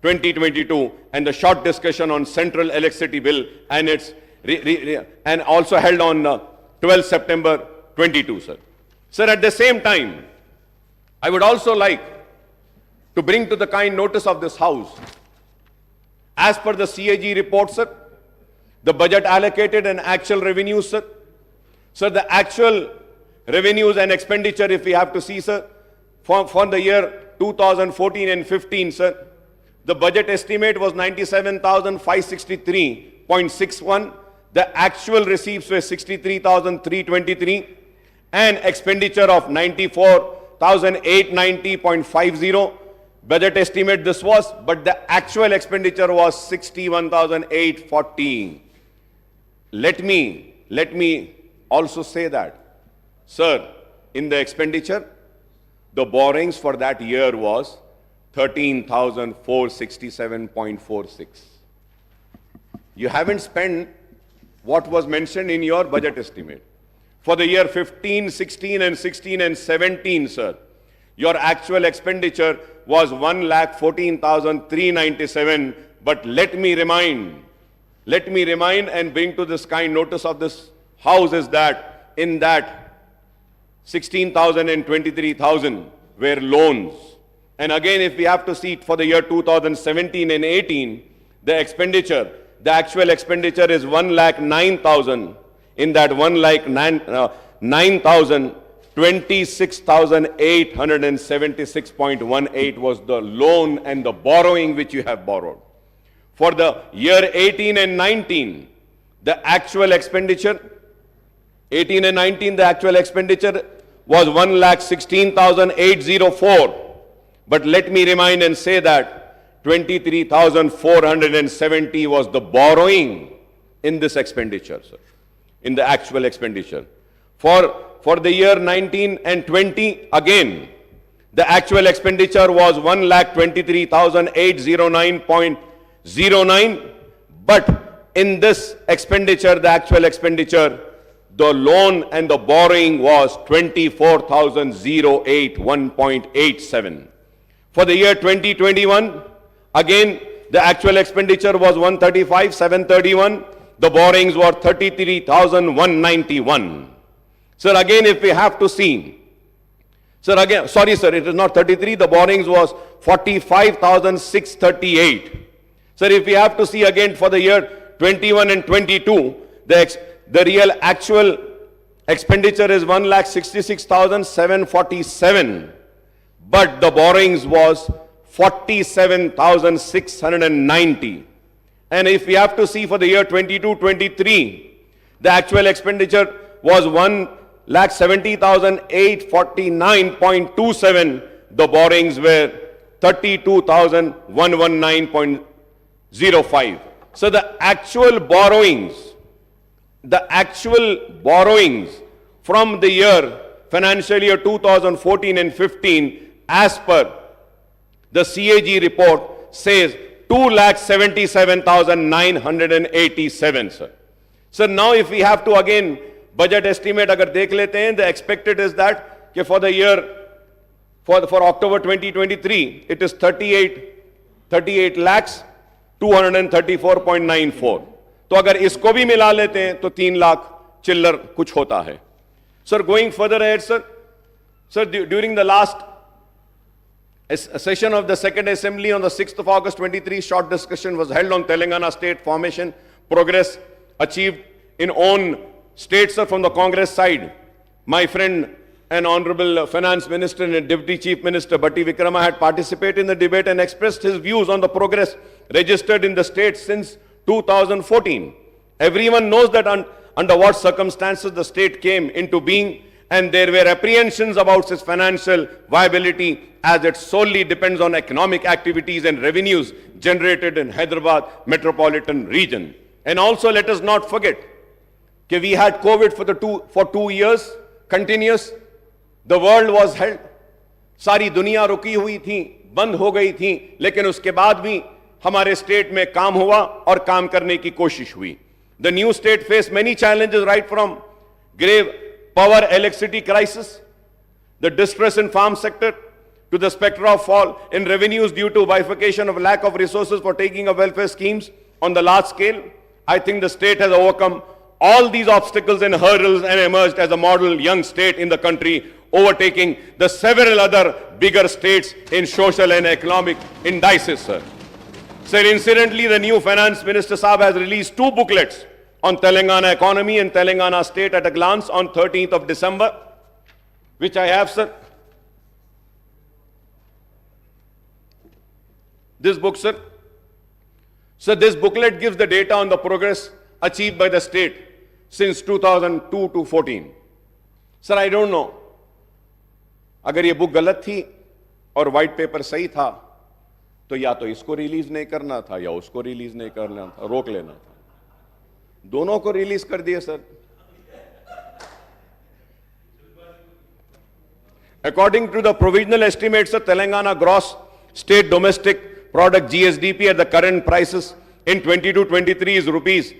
2022 and the short discussion on Central Electricity Bill and its and also held on 12th September 22, sir. Sir, at the same time, I would also like to bring to the kind notice of this House, as per the CAG report, sir, the budget allocated and actual revenues, sir. Sir, the actual revenues and expenditure, if we have to see, sir, for the year 2014 and 15, sir, the budget estimate was 97,563.61. The actual receipts were 63,323 and expenditure of 94,890.50. Budget estimate this was, but the actual expenditure was 61,814. Let me also say that, sir, in the expenditure, the borrowings for that year was 13,467.46. You haven't spent what was mentioned in your budget estimate. For the year 15, 16 and 16 and 17, sir, your actual expenditure was 1,14,397. But let me remind and bring to this kind notice of this House is that in that 16,000 and 23,000 were loans. And again, if we have to see for the year 2017 and 18, the actual expenditure is 1,09,000. In that 1,09,000, 26,876.18 was the loan and the borrowing which you have borrowed. For the year 18 and 19, the actual expenditure, 18 and 19, the actual expenditure was 1,16,804. But let me remind and say that 23,470 was the borrowing in this expenditure, sir, in the actual expenditure. For the year 19 and 20, again, the actual expenditure was 1,23,809.09. But in this expenditure, the actual expenditure, the loan and the borrowing was 24,081.87. For the year 2021, again, the actual expenditure was 135,731. The borrowings were 33,191. Sir, again, if we have to see, sir, again, sorry, sir, it is not 33. The borrowings was 45,638. Sir, if we have to see again for the year 21 and 22, the real actual expenditure is 1,66,747. But the borrowings was 47,690. And if we have to see for the year 22-23, the actual expenditure was 1,70,849.27. The borrowings were 32,119.05. So the actual borrowings from the year financial year 2014 and 15 as per the CAG report says 2,77,987, sir. So now if we have to again budget estimate agar dekh lete hain, the expected is that for the year for October 2023 it is 38 lakhs 234.94. तो अगर इसको भी मिला लेते हैं तो 3 लाख चिल्लर कुछ होता है. Sir, going further ahead, sir, during the last session of the Second Assembly on the 6th of August 23, short discussion was held on Telangana state formation, progress achieved in own states, sir, from the Congress side. My friend and Honorable Finance Minister and Deputy Chief Minister Batti Vikrama had participated in the debate and expressed his views on the progress registered in the state since 2014. Everyone knows that under what circumstances the state came into being, and there were apprehensions about its financial viability as it solely depends on economic activities and revenues generated in Hyderabad metropolitan region. And also let us not forget that we had COVID for 2 years continuous. The world was held, सारी दुनिया रुकी हुई थी, बंद हो गई थी, लेकिन उसके बाद भी हमारे स्टेट में काम हुआ और काम करने की कोशिश हुई. The new state faced many challenges, right from grave power electricity crisis, the distress in farm sector, to the specter of fall in revenues due to bifurcation of lack of resources for taking of welfare schemes on the large scale. I think the state has overcome all these obstacles and hurdles and emerged as a model young state in the country, overtaking the several other bigger states in social and economic indices, sir. Sir, incidentally, the new Finance Minister Saab has released 2 booklets on Telangana economy and Telangana state at a glance on 13th of December, which I have, sir. This book, sir. So this booklet gives the data on the progress achieved by the state since 2002 to 14. Sir, I don't know. अगर ये book गलत थी और white paper सही था तो या तो इसको रिलीज नहीं करना था या उसको रिलीज नहीं करना था, रोक लेना था. दोनों को रिलीज कर दिए, sir. According to the provisional estimates of Telangana gross state domestic product GSDP at the current prices in 22-23 is rupees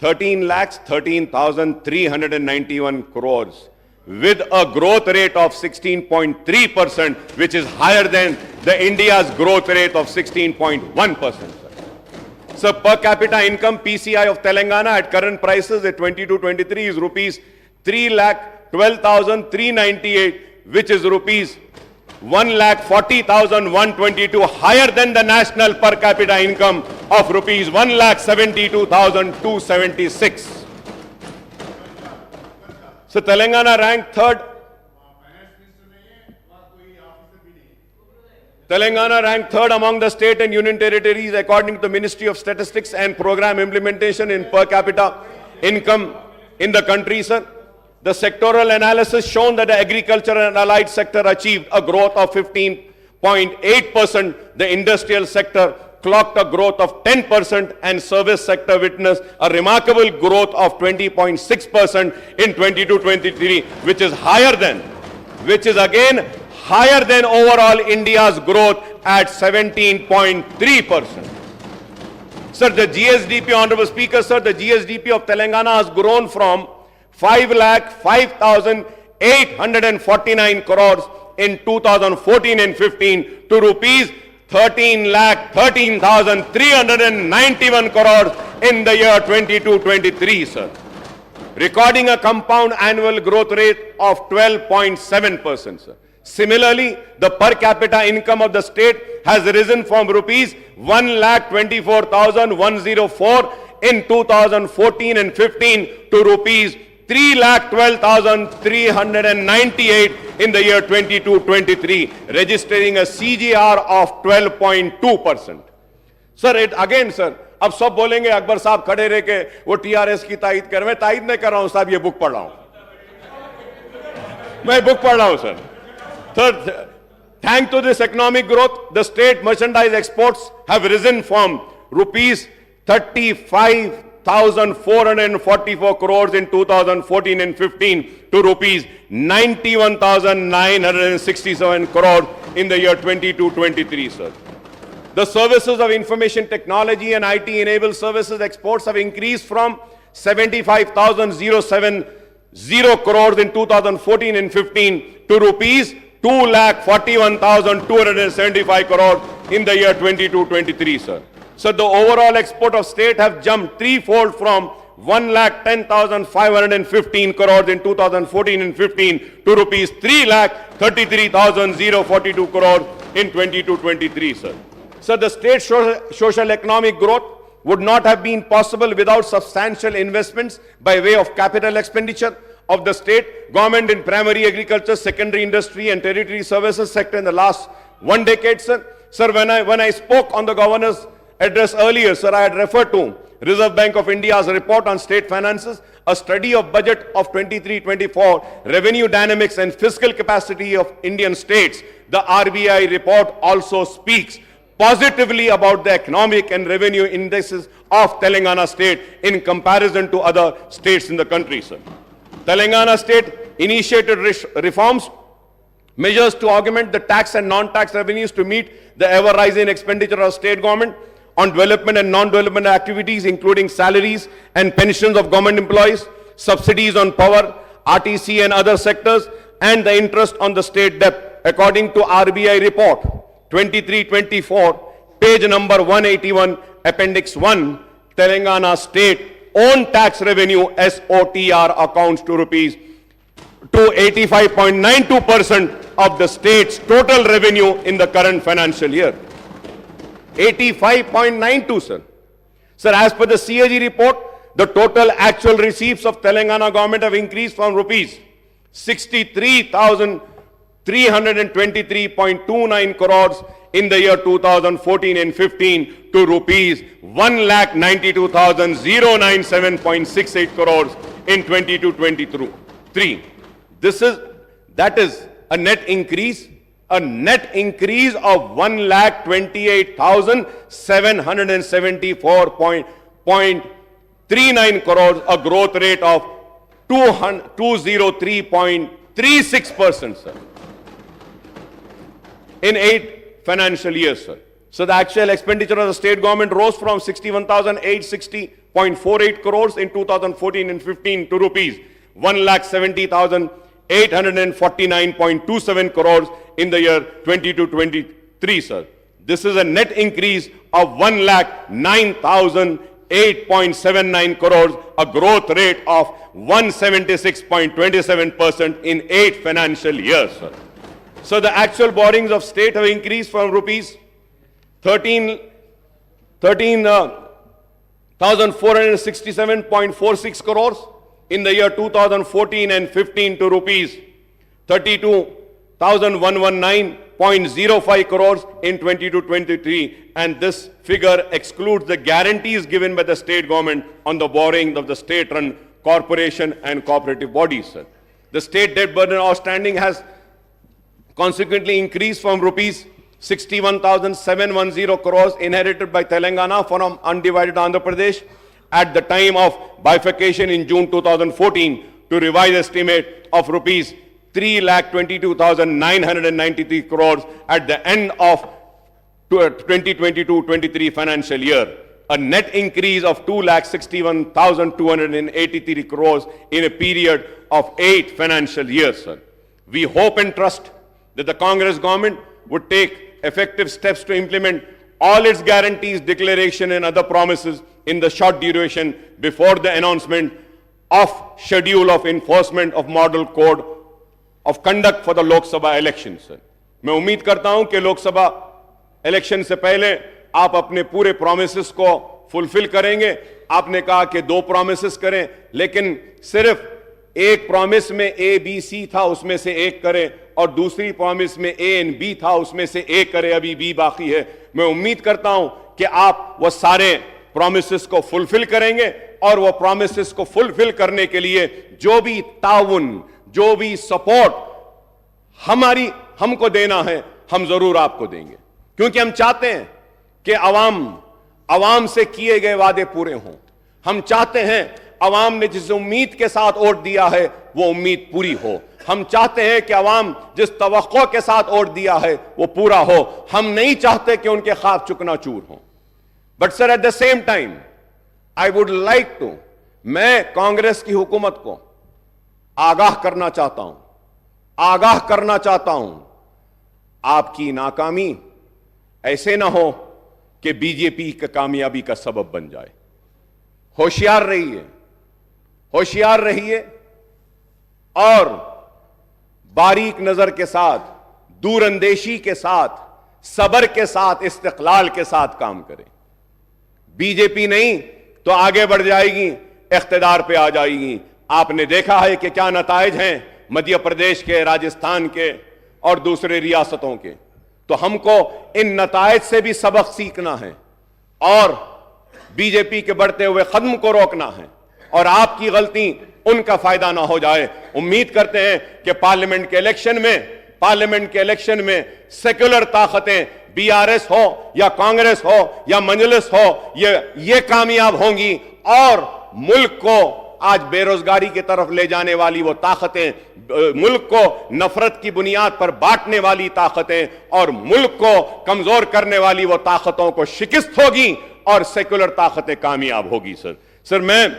13,13,391 crores with a growth rate of 16.3%, which is higher than the India's growth rate of 16.1%. So per capita income PCI of Telangana at current prices at 22-23 is rupees 3,12,398, which is rupees 1,40,122, higher than the national per capita income of rupees 1,72,276. So Telangana ranked third. Telangana ranked third among the state and union territories according to the Ministry of Statistics and Program Implementation in per capita income in the country, sir. the sectoral analysis shown that the agriculture and allied sector achieved a growth of 15.8%, the industrial sector clocked a growth of 10%, and service sector witnessed a remarkable growth of 20.6% in 22-23, which is again higher than overall India's growth at 17.3%. Sir, the GSDP, Honorable Speaker, sir, the GSDP of Telangana has grown from 5,05,849 crores in 2014 and 15 to rupees 13,13,391 crores in the year 22-23, sir, recording a compound annual growth rate of 12.7%, sir. Similarly, the per capita income of the state has risen from rupees 1,24,104 in 2014 and 15 to rupees 3,12,398 in the year 22-23, registering a CGR of 12.2%. Sir, it again, sir, अब सब बोलेंगे अकबर साहब खड़े रह के वो TRS की तायद कर, मैं तायद नहीं कर रहा हूं साहब, ये बुक पढ़ रहा हूं, मैं बुक पढ़ रहा हूं sir. Third, thanks to this economic growth, the state merchandise exports have risen from rupees 35,444 crores in 2014 and 15 to rupees 91,967 crores in the year 22-23, sir. The services of information technology and IT-enabled services exports have increased from 75,070 crores in 2014 and 15 to rupees 2,41,275 crores in the year 22-23, sir. So the overall export of state have jumped threefold from 1,10,515 crores in 2014 and 15 to rupees 3,33,042 crores in 22-23, sir. So the state social economic growth would not have been possible without substantial investments by way of capital expenditure of the state government in primary agriculture, secondary industry and territory services sector in the last 1 decade, sir. Sir, when I spoke on the governor's address earlier, sir, I had referred to Reserve Bank of India's report on state finances, a study of budget of 23-24, revenue dynamics and fiscal capacity of Indian states. The RBI report also speaks positively about the economic and revenue indices of Telangana state in comparison to other states in the country, sir. Telangana state initiated reforms, measures to augment the tax and non-tax revenues to meet the ever-rising expenditure of state government on development and non-development activities, including salaries and pensions of government employees, subsidies on power, RTC and other sectors, and the interest on the state debt. According to RBI report 23-24, page number 181, appendix 1, Telangana state own tax revenue SOTR accounts to rupees to 85.92% of the state's total revenue in the current financial year. 85.92, sir. Sir, as per the CAG report, the total actual receipts of Telangana government have increased from rupees 63,323.29 crores in the year 2014 and 15 to rupees 1,92,097.68 crores in 22-23. That is a net increase of 1,28,774.39 crores, a growth rate of 203.36%, sir, in 8 financial years, sir. So the actual expenditure of the state government rose from 61,860.48 crores in 2014 and 15 to rupees 1,70,849.27 crores in the year 22-23, sir. This is a net increase of 1,09,008.79 crores, a growth rate of 176.27% in 8 financial years, sir. So the actual borrowings of state have increased from rupees 13,467.46 crores in the year 2014 and 15 to rupees 32,119.05 crores in 22-23, and this figure excludes the guarantees given by the state government on the borrowing of the state-run corporation and cooperative bodies, sir. The state debt burden outstanding has consequently increased from rupees 61,710 crores inherited by Telangana from undivided Andhra Pradesh at the time of bifurcation in June 2014 to revised estimate of rupees 3,22,993 crores at the end of 2022-23 financial year, a net increase of 2,61,283 crores in a period of 8 financial years, sir. We hope and trust that the Congress government would take effective steps to implement all its guarantees, declaration and other promises in the short duration before the announcement of schedule of enforcement of model code of conduct for the Lok Sabha elections, sir. मैं उम्मीद करता हूं कि Lok Sabha election से पहले आप अपने पूरे प्रोमिसेस को फुलफिल करेंगे। आपने कहा कि 2 प्रोमिसेस करें, लेकिन सिर्फ एक प्रॉमिस में ए बी सी था, उसमें से एक करें, और दूसरी प्रॉमिस में ए एंड बी था, उसमें से एक करें, अभी बी बाकी है। मैं उम्मीद करता हूं कि आप वो सारे प्रॉमिसेस को फुलफिल करेंगे और वो प्रॉमिसेस को फुलफिल करने के लिए जो भी ताउन, जो भी सपोर्ट हमको देना है, हम जरूर आपको देंगे, क्योंकि हम चाहते हैं कि अवाम से किए गए वादे पूरे हों। हम चाहते हैं अवाम ने जिस उम्मीद के साथ वोट दिया है वो उम्मीद पूरी हो। हम चाहते हैं कि अवाम जिस तवक्को के साथ वोट दिया है वो पूरा हो। हम नहीं चाहते कि उनके ख्वाब चुकनाचूर हों। But sir, at the same time I would like to, मैं कांग्रेस की हुकूमत को आगाह करना चाहता हूं, आपकी नाकामी ऐसे ना हो कि बीजेपी की कामयाबी का सबब बन जाए। होशियार रहिए और बारीक नजर के साथ, दूरंदेशी के साथ, सब्र के साथ, इस्तिक़लाल के साथ काम करें। बीजेपी नहीं तो आगे बढ़ जाएगी, इख्तिदार पे आ जाएगी। आपने देखा है कि क्या नताइज हैं मध्य प्रदेश के, राजस्थान के और दूसरे रियासतों के। तो हमको इन नताइज से भी सबक सीखना है और बीजेपी के बढ़ते हुए कदम को रोकना है, और आपकी गलती उनका फायदा ना हो जाए। उम्मीद करते हैं कि पार्लियामेंट के इलेक्शन में सेक्युलर ताकतें, बीआरएस हो या कांग्रेस हो या मजलिस हो, ये कामयाब होंगी और मुल्क को आज बेरोजगारी की तरफ ले जाने वाली वो ताकतें, मुल्क को नफरत की बुनियाद पर बांटने वाली ताकतें और मुल्क को कमजोर करने वाली वो ताकतों को शिकस्त होगी और सेक्युलर ताकतें कामयाब होगी। सर मैं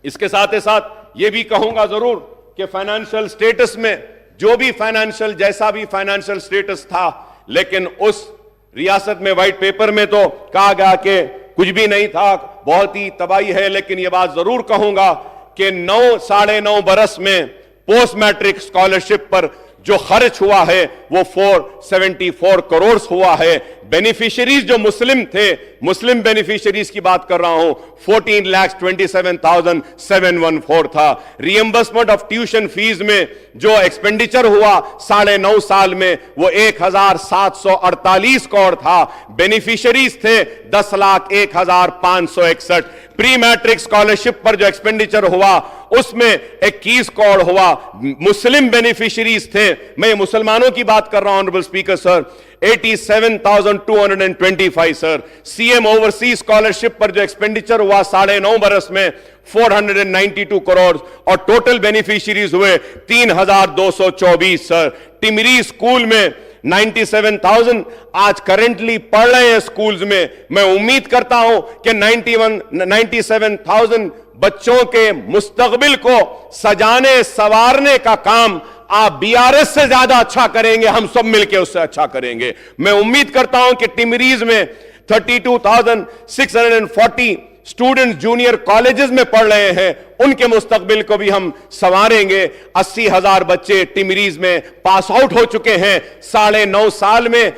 इसके साथ ही साथ ये भी कहूंगा जरूर कि फाइनेंशियल स्टेटस में जैसा भी फाइनेंशियल स्टेटस था, लेकिन उस रियासत में व्हाइट पेपर में तो कहा गया कि कुछ भी नहीं था, बहुत ही तबाही है। लेकिन यह बात जरूर कहूंगा कि 9-9.5 बरस में पोस्ट मैट्रिक स्कॉलरशिप पर जो खर्च हुआ है वो 474 करोड़ हुआ है। बेनिफिशियरीज जो मुस्लिम थे, मुस्लिम बेनिफिशियरीज की बात कर रहा हूं, 14,27,714 था। रिएम्बर्समेंट ऑफ ट्यूशन फीस में जो एक्सपेंडिचर हुआ 9.5 साल में वो 1,748 करोड़ था। बेनिफिशियरीज थे 10,01,561। प्री मैट्रिक स्कॉलरशिप पर जो एक्सपेंडिचर हुआ उसमें 21 करोड़ हुआ। मुस्लिम बेनिफिशियरीज थे, मैं मुसलमानों की बात कर रहा हूं honourable speaker sir, 87,225 sir. CM overseas scholarship पर जो एक्सपेंडिचर हुआ 9.5 बरस में 492 करोड़ और टोटल बेनिफिशियरीज हुए 3,224 सर। टिमरी स्कूल में 97,000 आज करेंटली पढ़ रहे हैं स्कूल्स में। मैं उम्मीद करता हूं कि 97,000 बच्चों के मुस्तकबिल को सजाने संवारने का काम आप बीआरएस से ज्यादा अच्छा करेंगे, हम सब मिलकर उससे अच्छा करेंगे। मैं उम्मीद करता हूं कि टिमरीज में 32,640 स्टूडेंट्स जूनियर कॉलेजेस में पढ़ रहे हैं, उनके मुस्तकबिल को भी हम संवारेंगे। 80,000 बच्चे टिमरीज में पास आउट हो चुके हैं। 9.5 साल में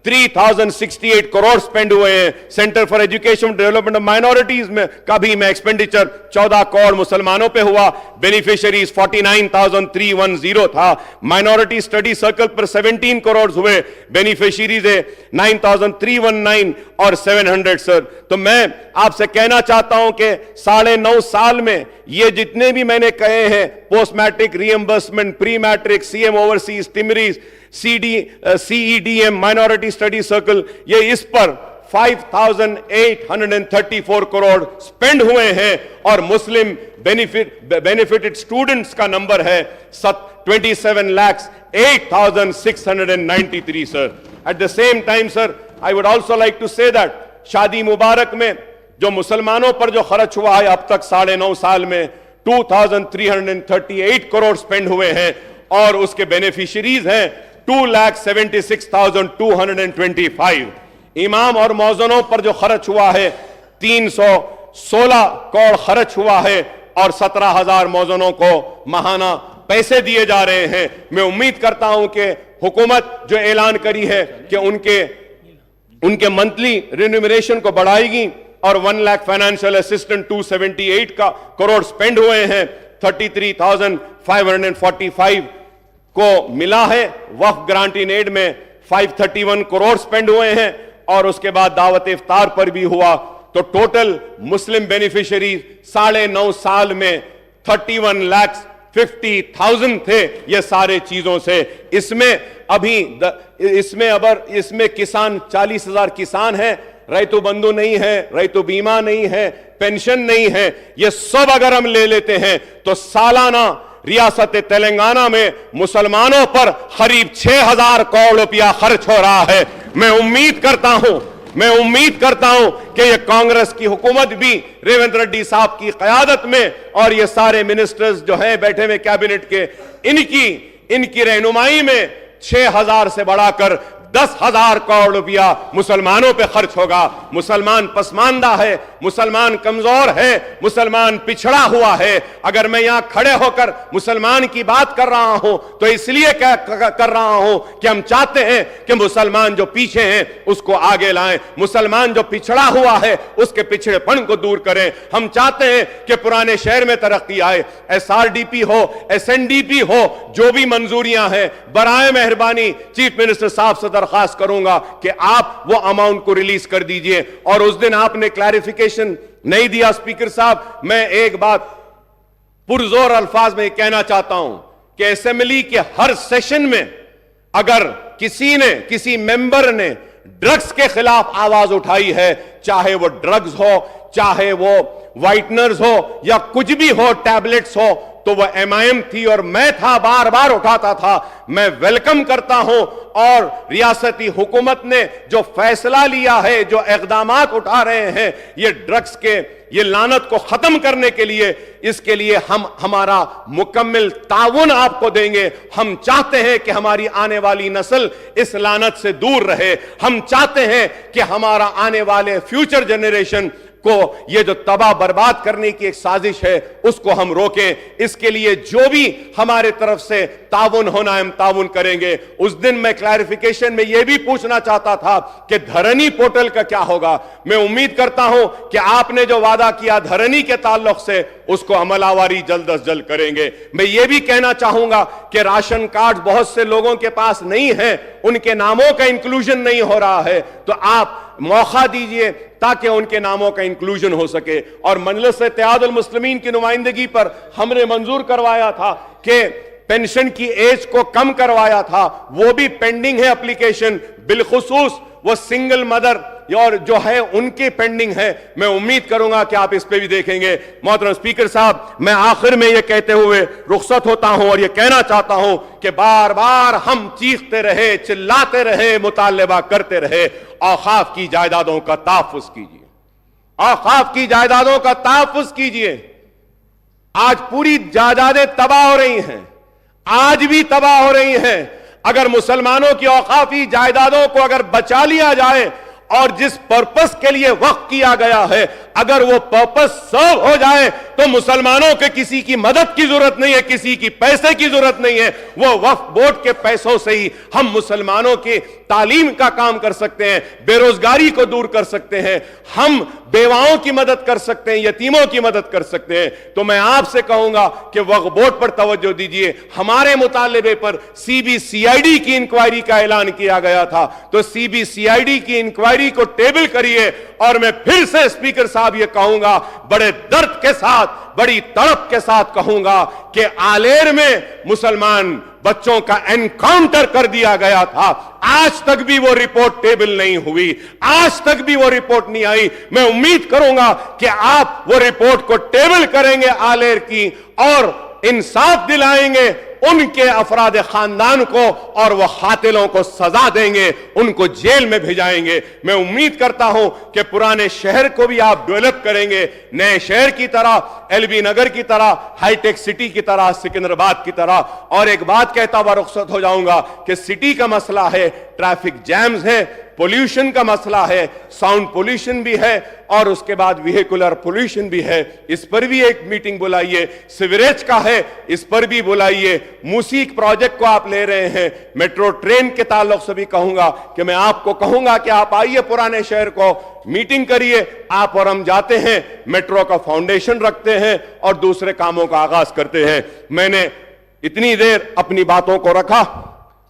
3068 करोड़ स्पेंड हुए हैं। Centre for education development of minorities में का भी मैं एक्सपेंडिचर 14 करोड़ मुसलमानों पे हुआ। बेनिफिशियरीज 49,310 था। माइनॉरिटी स्टडी सर्कल पर 17 करोड़ हुए। बेनिफिशियरीज है 9,319 और 700 सर। तो मैं आपसे कहना चाहता हूं कि 9.5 साल में ये जितने भी मैंने कहे हैं, post matric reimbursement, pre matric, CM overseas, टिमरीज, CEDM, माइनॉरिटी स्टडी सर्कल, ये इस पर 5,834 करोड़ स्पेंड हुए हैं। और मुस्लिम बेनिफिटेड स्टूडेंट्स का नंबर है 27,08,693 sir. At the same time sir, I would also like to say that Shaadi Mubarak में जो मुसलमानों पर जो खर्च हुआ है अब तक 9.5 साल में 2,338 करोड़ स्पेंड हुए हैं। और उसके बेनिफिशियरीज हैं 2,76,225। इमाम और मौज़नों पर जो खर्च हुआ है 316 करोड़ खर्च हुआ है और 17,000 मौज़नों को माहाना पैसे दिए जा रहे हैं। मैं उम्मीद करता हूं कि हुकूमत जो ऐलान करी है कि उनके मंथली रिन्यूमरेशन को बढ़ाएगी और 1 lakh financial assistant 278 crore spend हुए हैं। 33,545 को मिला है। वक्फ ग्रांट इन एड में 531 करोड़ स्पेंड हुए हैं और उसके बाद दावत इफ्तार पर भी हुआ। तो टोटल मुस्लिम बेनिफिशियरी 9.5 साल में 31,50,000 थे। ये सारे चीजों से इसमें किसान 40,000 किसान है, रैतु बंधु नहीं है, रैतु बीमा नहीं है, पेंशन नहीं है। ये सब अगर हम ले लेते हैं तो सालाना रियासत तेलंगाना में मुसलमानों पर करीब 6,000 करोड़ रुपया खर्च हो रहा है। मैं उम्मीद करता हूं कि ये कांग्रेस की हुकूमत भी रेवंत रेड्डी साहब की क़यादत में और ये सारे मिनिस्टर्स जो हैं बैठे हुए कैबिनेट के, इनकी रहनुमाई में 6,000 से बढ़ाकर 10,000 करोड़ रुपया मुसलमानों पे खर्च होगा। मुसलमान पसमानदा है, मुसलमान कमजोर है, मुसलमान पिछड़ा हुआ है। अगर मैं यहां खड़े होकर मुसलमान की बात कर रहा हूं तो इसलिए कर रहा हूं कि हम चाहते हैं कि मुसलमान जो पीछे हैं उसको आगे लाएं, मुसलमान जो पिछड़ा हुआ है उसके पिछड़ेपन को दूर करें। हम चाहते हैं कि पुराने शहर में तरक्की आए, SRDP हो, SNDP हो, जो भी मंजूरियां हैं, बराए मेहरबानी चीफ मिनिस्टर साहब से दरखास्त करूंगा कि आप वो अमाउंट को रिलीज कर दीजिए। और उस दिन आपने क्लैरिफिकेशन नहीं दिया स्पीकर साहब। मैं एक बात पुरजोर अल्फाज में कहना चाहता हूं कि असेंबली के हर सेशन में अगर किसी मेंबर ने ड्रग्स के खिलाफ आवाज उठाई है, चाहे वो ड्रग्स हो, चाहे वो व्हाइटनर्स हो या कुछ भी हो, टैबलेट्स हो, तो वह MIM थी और मैं था, बार बार उठाता था। मैं वेलकम करता हूं और रियासती हुकूमत ने जो फैसला लिया है, जो इक़दामात उठा रहे हैं ये ड्रग्स के ये लानत को खत्म करने के लिए, इसके लिए हम हमारा मुकम्मल ताउन आपको देंगे। हम चाहते हैं कि हमारी आने वाली नस्ल इस लानत से दूर रहे। हम चाहते हैं कि हमारा आने वाले फ्यूचर जनरेशन को ये जो तबाह बर्बाद करने की एक साजिश है उसको हम रोकें। इसके लिए जो भी हमारे तरफ से ताउन होना है हम ताउन करेंगे। उस दिन मैं क्लैरिफिकेशन में यह भी पूछना चाहता था कि धरनी पोर्टल का क्या होगा। मैं उम्मीद करता हूं कि आपने जो वादा किया धरनी के ताल्लुक से उसको अमलावारी जल्द अज जल्द करेंगे। मैं ये भी कहना चाहूंगा कि राशन कार्ड बहुत से लोगों के पास नहीं है, उनके नामों का इंक्लूजन नहीं हो रहा है, तो आप मौका दीजिए ताकि उनके नामों का इंक्लूजन हो सके। और मजलिस इत्तेहादुल मुस्लिमीन की नुमाइंदगी पर हमने मंजूर करवाया था कि पेंशन की एज को कम करवाया था, वो भी पेंडिंग है एप्लीकेशन, बिलखुसूस वो सिंगल मदर और जो है उनकी पेंडिंग है। मैं उम्मीद करूंगा कि आप इस पे भी देखेंगे। मोहतरम स्पीकर साहब, मैं आखिर में यह कहते हुए रुखसत होता हूं और यह कहना चाहता हूं कि बार बार हम चीखते रहे, चिल्लाते रहे, मुतालबा करते रहे, औकाफ की जायदादों का तहफ्फुज कीजिए, औकाफ की जायदादों का तहफ्फुज कीजिए। आज पूरी जायदादें तबाह हो रही हैं, आज भी तबाह हो रही हैं। अगर मुसलमानों की औकाफी जायदादों को अगर बचा लिया जाए और जिस पर्पस के लिए वक्फ किया गया है, अगर वो पर्पस सर्व हो जाए तो मुसलमानों के किसी की मदद की जरूरत नहीं है, किसी की पैसे की जरूरत नहीं है। वो वक्फ बोर्ड के पैसों से ही हम मुसलमानों की तालीम का काम कर सकते हैं, बेरोजगारी को दूर कर सकते हैं, हम बेवाओं की मदद कर सकते हैं, यतीमों की मदद कर सकते हैं। तो मैं आपसे कहूंगा कि वक्फ बोर्ड पर तवज्जो दीजिए। हमारे मुतालिबे पर सीबीसीआईडी की इंक्वायरी का ऐलान किया गया था, तो सीबीसीआईडी की इंक्वायरी को टेबल करिए। और मैं फिर से स्पीकर साहब ये कहूंगा, बड़े दर्द के साथ, बड़ी तड़प के साथ कहूंगा कि आलेर में मुसलमान बच्चों का एनकाउंटर कर दिया गया था। आज तक भी वो रिपोर्ट टेबल नहीं हुई, आज तक भी वो रिपोर्ट नहीं आई। मैं उम्मीद करूंगा कि आप वो रिपोर्ट को टेबल करेंगे आलेर की, और इंसाफ दिलाएंगे उनके अफराद खानदान को, और वो कातिलों को सजा देंगे, उनको जेल में भेजाएंगे। मैं उम्मीद करता हूं कि पुराने शहर को भी आप डेवलप करेंगे, नए शहर की तरह, एलबी नगर की तरह, हाईटेक सिटी की तरह, सिकंदराबाद की तरह। और एक बात कहता हुआ रुखसत हो जाऊंगा कि सिटी का मसला है, ट्रैफिक जैम्स है, पोल्यूशन का मसला है, साउंड पोल्यूशन भी है, और उसके बाद व्हीकुलर पोल्यूशन भी है। इस पर भी एक मीटिंग बुलाइए। सिवरेज का है, इस पर भी बुलाइए। मूसीक प्रोजेक्ट को आप ले रहे हैं, मेट्रो ट्रेन के ताल्लुक से भी कहूंगा कि मैं आपको कहूंगा कि आप आइए पुराने शहर को, मीटिंग करिए। आप और हम जाते हैं, मेट्रो का फाउंडेशन रखते हैं और दूसरे कामों का आगाज करते हैं। मैंने इतनी देर अपनी बातों को रखा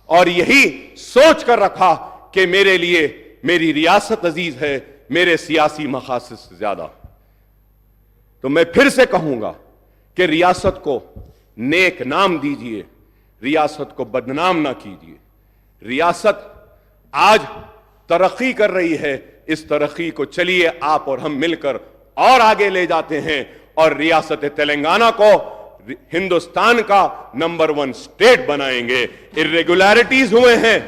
और यही सोच कर रखा कि मेरे लिए मेरी रियासत अजीज है, मेरे सियासी मकासद से ज्यादा। तो मैं फिर से कहूंगा कि रियासत को नेक नाम दीजिए, रियासत को बदनाम ना कीजिए। रियासत आज तरक्की कर रही है, इस तरक्की को चलिए आप और हम मिलकर और आगे ले जाते हैं, और रियासत तेलंगाना को हिंदुस्तान का नंबर 1 स्टेट बनाएंगे। इर्रेगुलरिटीज हुए हैं,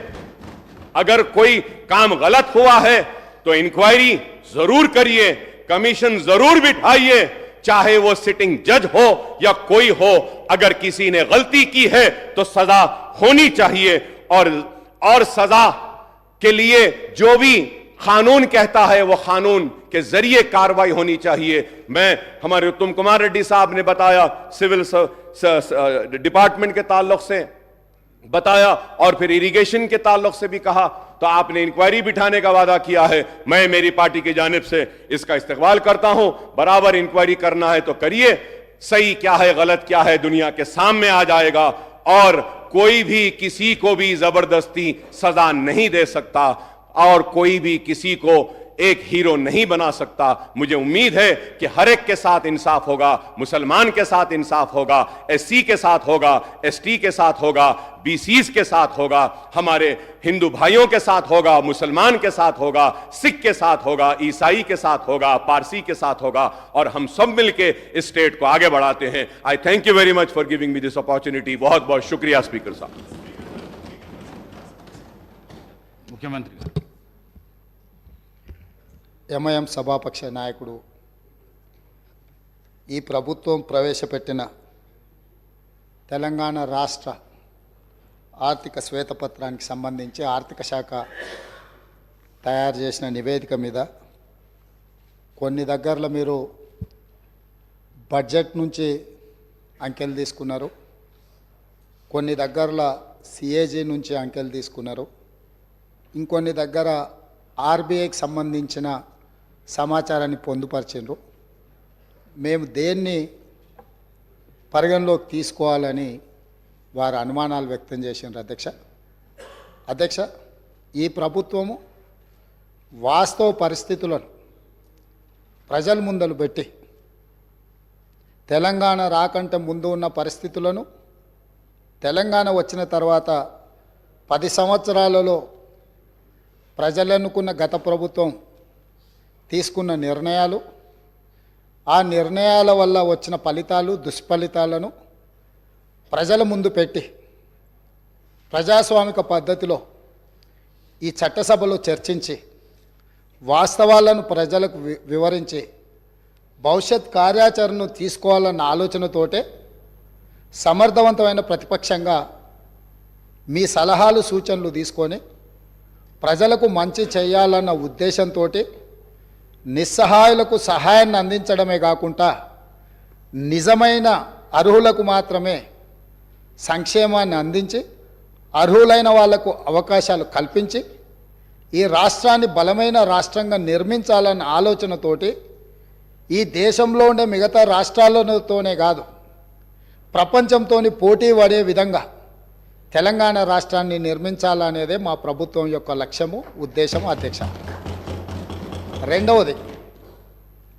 अगर कोई काम गलत हुआ है तो इंक्वायरी जरूर करिए, कमीशन जरूर बिठाइए, चाहे वो सिटिंग जज हो या कोई हो। अगर किसी ने गलती की है तो सजा होनी चाहिए, और सजा के लिए जो भी कानून कहता है वो कानून के जरिए कार्रवाई होनी चाहिए। मैं, हमारे उत्तम कुमार रेड्डी साहब ने बताया, सिविल डिपार्टमेंट के ताल्लुक से बताया, और फिर इरिगेशन के ताल्लुक से भी कहा। तो आपने इंक्वायरी बिठाने का वादा किया है, मैं मेरी पार्टी की जानिब से इसका इस्तकबाल करता हूं। बराबर इंक्वायरी करना है तो करिए, सही क्या है गलत क्या है दुनिया के सामने आ जाएगा, और कोई भी किसी को भी जबरदस्ती सजा नहीं दे सकता, और कोई भी किसी को एक हीरो नहीं बना सकता। मुझे उम्मीद है कि हर एक के साथ इंसाफ होगा, मुसलमान के साथ इंसाफ होगा, एससी के साथ होगा, एसटी के साथ होगा, बीसीज के साथ होगा, हमारे हिंदू भाइयों के साथ होगा, मुसलमान के साथ होगा, सिख के साथ होगा, ईसाई के साथ होगा, पारसी के साथ होगा, और हम सब मिलके इस स्टेट को आगे बढ़ाते हैं। आई thank you very much for giving me this opportunity. बहुत बहुत शुक्रिया स्पीकर साहब। मुख्यमंत्री ఎంఐఎం సభాపక్ష నాయకుడు ఈ ప్రభుత్వం ప్రవేశపెట్టిన తెలంగాణ రాష్ట్ర ఆర్థిక శ్వేతపత్రానికి సంబంధించి ఆర్థిక శాఖ తయారు చేసిన నివేదిక మీద కొన్ని దగ్గరలో మీరు బడ్జెట్ నుంచి అంకెలు తీసుకున్నారు, కొన్ని దగ్గరలో సిఏజీ నుంచి అంకెలు తీసుకున్నారు, ఇంకొన్ని దగ్గర ఆర్బీఐకి సంబంధించిన సమాచారాన్ని పొందుపరిచిండ్రు. మేము దేన్ని పరిగణలోకి తీసుకోవాలని వారు అనుమానాలు వ్యక్తం చేసిండ్రు. అధ్యక్ష, ఈ ప్రభుత్వము వాస్తవ పరిస్థితులను ప్రజల ముందలు పెట్టి తెలంగాణ రాకంటే ముందు ఉన్న పరిస్థితులను, తెలంగాణ వచ్చిన తర్వాత 10 సంవత్సరాలలో ప్రజలు అనుకున్న గత ప్రభుత్వం తీసుకున్న నిర్ణయాలు, ఆ నిర్ణయాల వల్ల వచ్చిన ఫలితాలు, దుష్ఫలితాలను ప్రజల ముందు పెట్టి ప్రజాస్వామిక పద్ధతిలో ఈ చట్టసభలో చర్చించి వాస్తవాలను ప్రజలకు వివరించి భవిష్యత్ కార్యాచరణను తీసుకోవాలన్న ఆలోచనతోటే సమర్థవంతమైన ప్రతిపక్షంగా మీ సలహాలు సూచనలు తీసుకొని ప్రజలకు మంచి చేయాలన్న ఉద్దేశంతో నిస్సహాయులకు సహాయాన్ని అందించడమే కాకుండా నిజమైన అర్హులకు మాత్రమే సంక్షేమాన్ని అందించి అర్హులైన వాళ్లకు అవకాశాలు కల్పించి ఈ రాష్ట్రాన్ని బలమైన రాష్ట్రంగా నిర్మించాలన్న ఆలోచనతోటి ఈ దేశంలో ఉండే మిగతా రాష్ట్రాలతోనే కాదు ప్రపంచంతో పోటీ పడే విధంగా తెలంగాణ రాష్ట్రాన్ని నిర్మించాలనేదే మా ప్రభుత్వం యొక్క లక్ష్యము ఉద్దేశము అధ్యక్ష. రెండవది,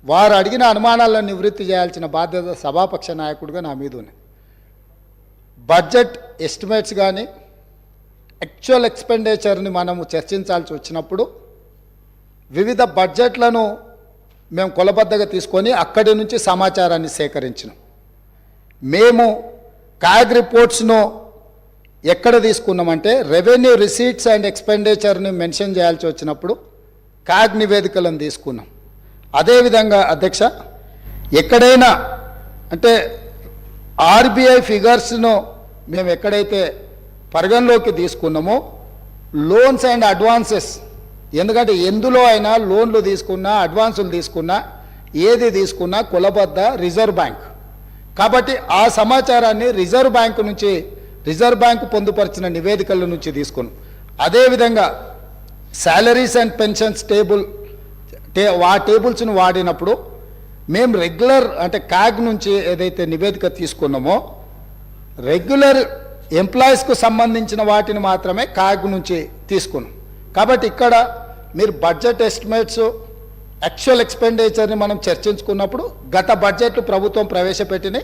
వారు అడిగిన అనుమానాలను నివృత్తి చేయాల్సిన బాధ్యత సభాపక్ష నాయకుడిగా నా మీద ఉంది. బడ్జెట్ ఎస్టిమేట్స్ కానీ యాక్చువల్ ఎక్స్పెండిచర్ని మనము చర్చించాల్సి వచ్చినప్పుడు వివిధ బడ్జెట్లను మేము కొలబద్దగా తీసుకొని అక్కడి నుంచి సమాచారాన్ని సేకరించినాం. మేము క్యాగ్ రిపోర్ట్స్ను ఎక్కడ తీసుకున్నామంటే రెవెన్యూ రిసీట్స్ అండ్ ఎక్స్పెండిచర్ని మెన్షన్ చేయాల్సి వచ్చినప్పుడు క్యాగ్ నివేదికలను తీసుకున్నాం. అదేవిధంగా అధ్యక్ష, ఎక్కడైనా అంటే ఆర్బీఐ ఫిగర్స్ను మేము ఎక్కడైతే పరిగణలోకి తీసుకున్నామో లోన్స్ అండ్ అడ్వాన్సెస్, ఎందుకంటే ఎందులో అయినా లోన్లు తీసుకున్నా అడ్వాన్సులు తీసుకున్నా ఏది తీసుకున్నా కులబద్ద రిజర్వ్ బ్యాంక్ కాబట్టి ఆ సమాచారాన్ని రిజర్వ్ బ్యాంకు పొందుపరిచిన నివేదికల నుంచి తీసుకున్నాం. అదేవిధంగా శాలరీస్ అండ్ పెన్షన్స్ ఆ టేబుల్స్ను వాడినప్పుడు మేము రెగ్యులర్ అంటే క్యాగ్ నుంచి ఏదైతే నివేదిక తీసుకున్నామో రెగ్యులర్ ఎంప్లాయీస్కు సంబంధించిన వాటిని మాత్రమే క్యాగ్ నుంచి తీసుకున్నాం. కాబట్టి ఇక్కడ మీరు బడ్జెట్ ఎస్టిమేట్స్ యాక్చువల్ ఎక్స్పెండిచర్ని మనం చర్చించుకున్నప్పుడు గత బడ్జెట్ ప్రభుత్వం ప్రవేశపెట్టిన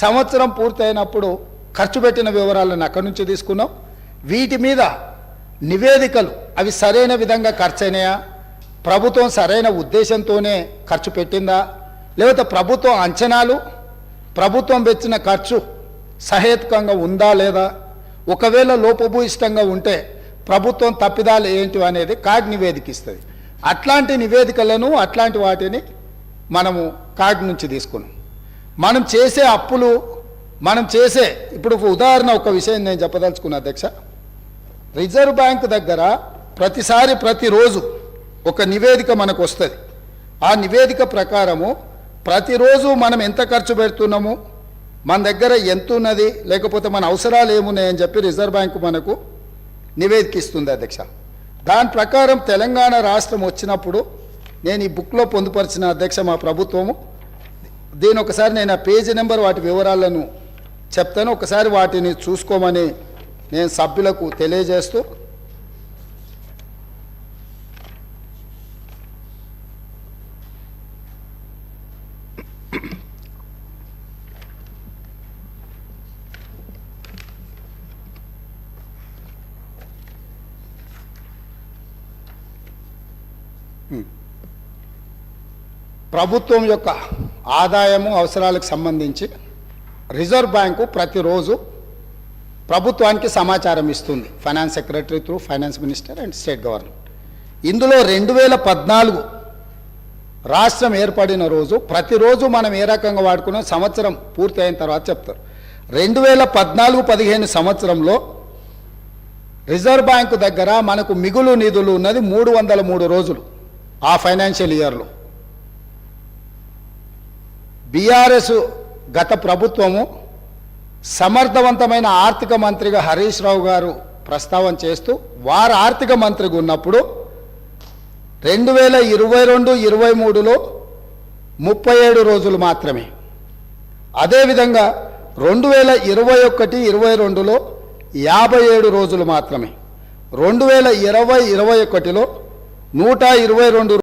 సంవత్సరం పూర్తయినప్పుడు ఖర్చు పెట్టిన వివరాలను అక్కడి నుంచి తీసుకున్నాం. వీటి మీద నివేదికలు అవి సరైన విధంగా ఖర్చు అయినాయా, ప్రభుత్వం సరైన ఉద్దేశంతోనే ఖర్చు పెట్టిందా, లేకపోతే ప్రభుత్వం అంచనాలు ప్రభుత్వం పెట్టిన ఖర్చు సహేతుకంగా ఉందా లేదా, ఒకవేళ లోపభూయిష్టంగా ఉంటే ప్రభుత్వం తప్పిదాలు ఏంటి అనేది కాగ్ నివేదిక ఇస్తుంది. అట్లాంటి నివేదికలను అట్లాంటి వాటిని మనము కాగ్ నుంచి తీసుకున్నాం. మనం చేసే అప్పులు ఇప్పుడు ఉదాహరణ ఒక విషయం నేను చెప్పదలుచుకున్నా అధ్యక్ష. రిజర్వ్ బ్యాంక్ దగ్గర ప్రతిరోజు ఒక నివేదిక మనకు వస్తుంది. ఆ నివేదిక ప్రకారము ప్రతిరోజు మనం ఎంత ఖర్చు పెడుతున్నాము, మన దగ్గర ఎంత ఉన్నది, లేకపోతే మన అవసరాలు ఏమున్నాయని చెప్పి రిజర్వ్ బ్యాంకు మనకు నివేదిక ఇస్తుంది అధ్యక్ష. దాని ప్రకారం తెలంగాణ రాష్ట్రం వచ్చినప్పుడు నేను ఈ బుక్లో పొందుపరిచిన అధ్యక్ష మా ప్రభుత్వము దీని ఒకసారి నేను ఆ పేజీ నెంబర్ వాటి వివరాలను చెప్తాను, ఒకసారి వాటిని చూసుకోమని నేను సభ్యులకు తెలియజేస్తూ ప్రభుత్వం యొక్క ఆదాయము అవసరాలకు సంబంధించి రిజర్వ్ బ్యాంకు ప్రతిరోజు ప్రభుత్వానికి సమాచారం ఇస్తుంది. Finance secretary through finance minister and state governor. ఇందులో 2014 రాష్ట్రం ఏర్పడిన రోజు ప్రతిరోజు మనం ఏ రకంగా వాడుకున్నాం సంవత్సరం పూర్తి అయిన తర్వాత చెప్తారు. 2014-15 సంవత్సరంలో రిజర్వ్ బ్యాంకు దగ్గర మనకు మిగులు నిధులు ఉన్నది 303 రోజులు. ఆ ఫైనాన్షియల్ ఇయర్లో బీఆర్ఎస్ గత ప్రభుత్వము సమర్థవంతమైన ఆర్థిక మంత్రిగా హరీష్ రావు గారు ప్రస్తావన చేస్తూ వారు ఆర్థిక మంత్రిగా ఉన్నప్పుడు 2022-23లో 37 రోజులు మాత్రమే. అదేవిధంగా 2021-22లో 57 రోజులు మాత్రమే. 2020-21లో 122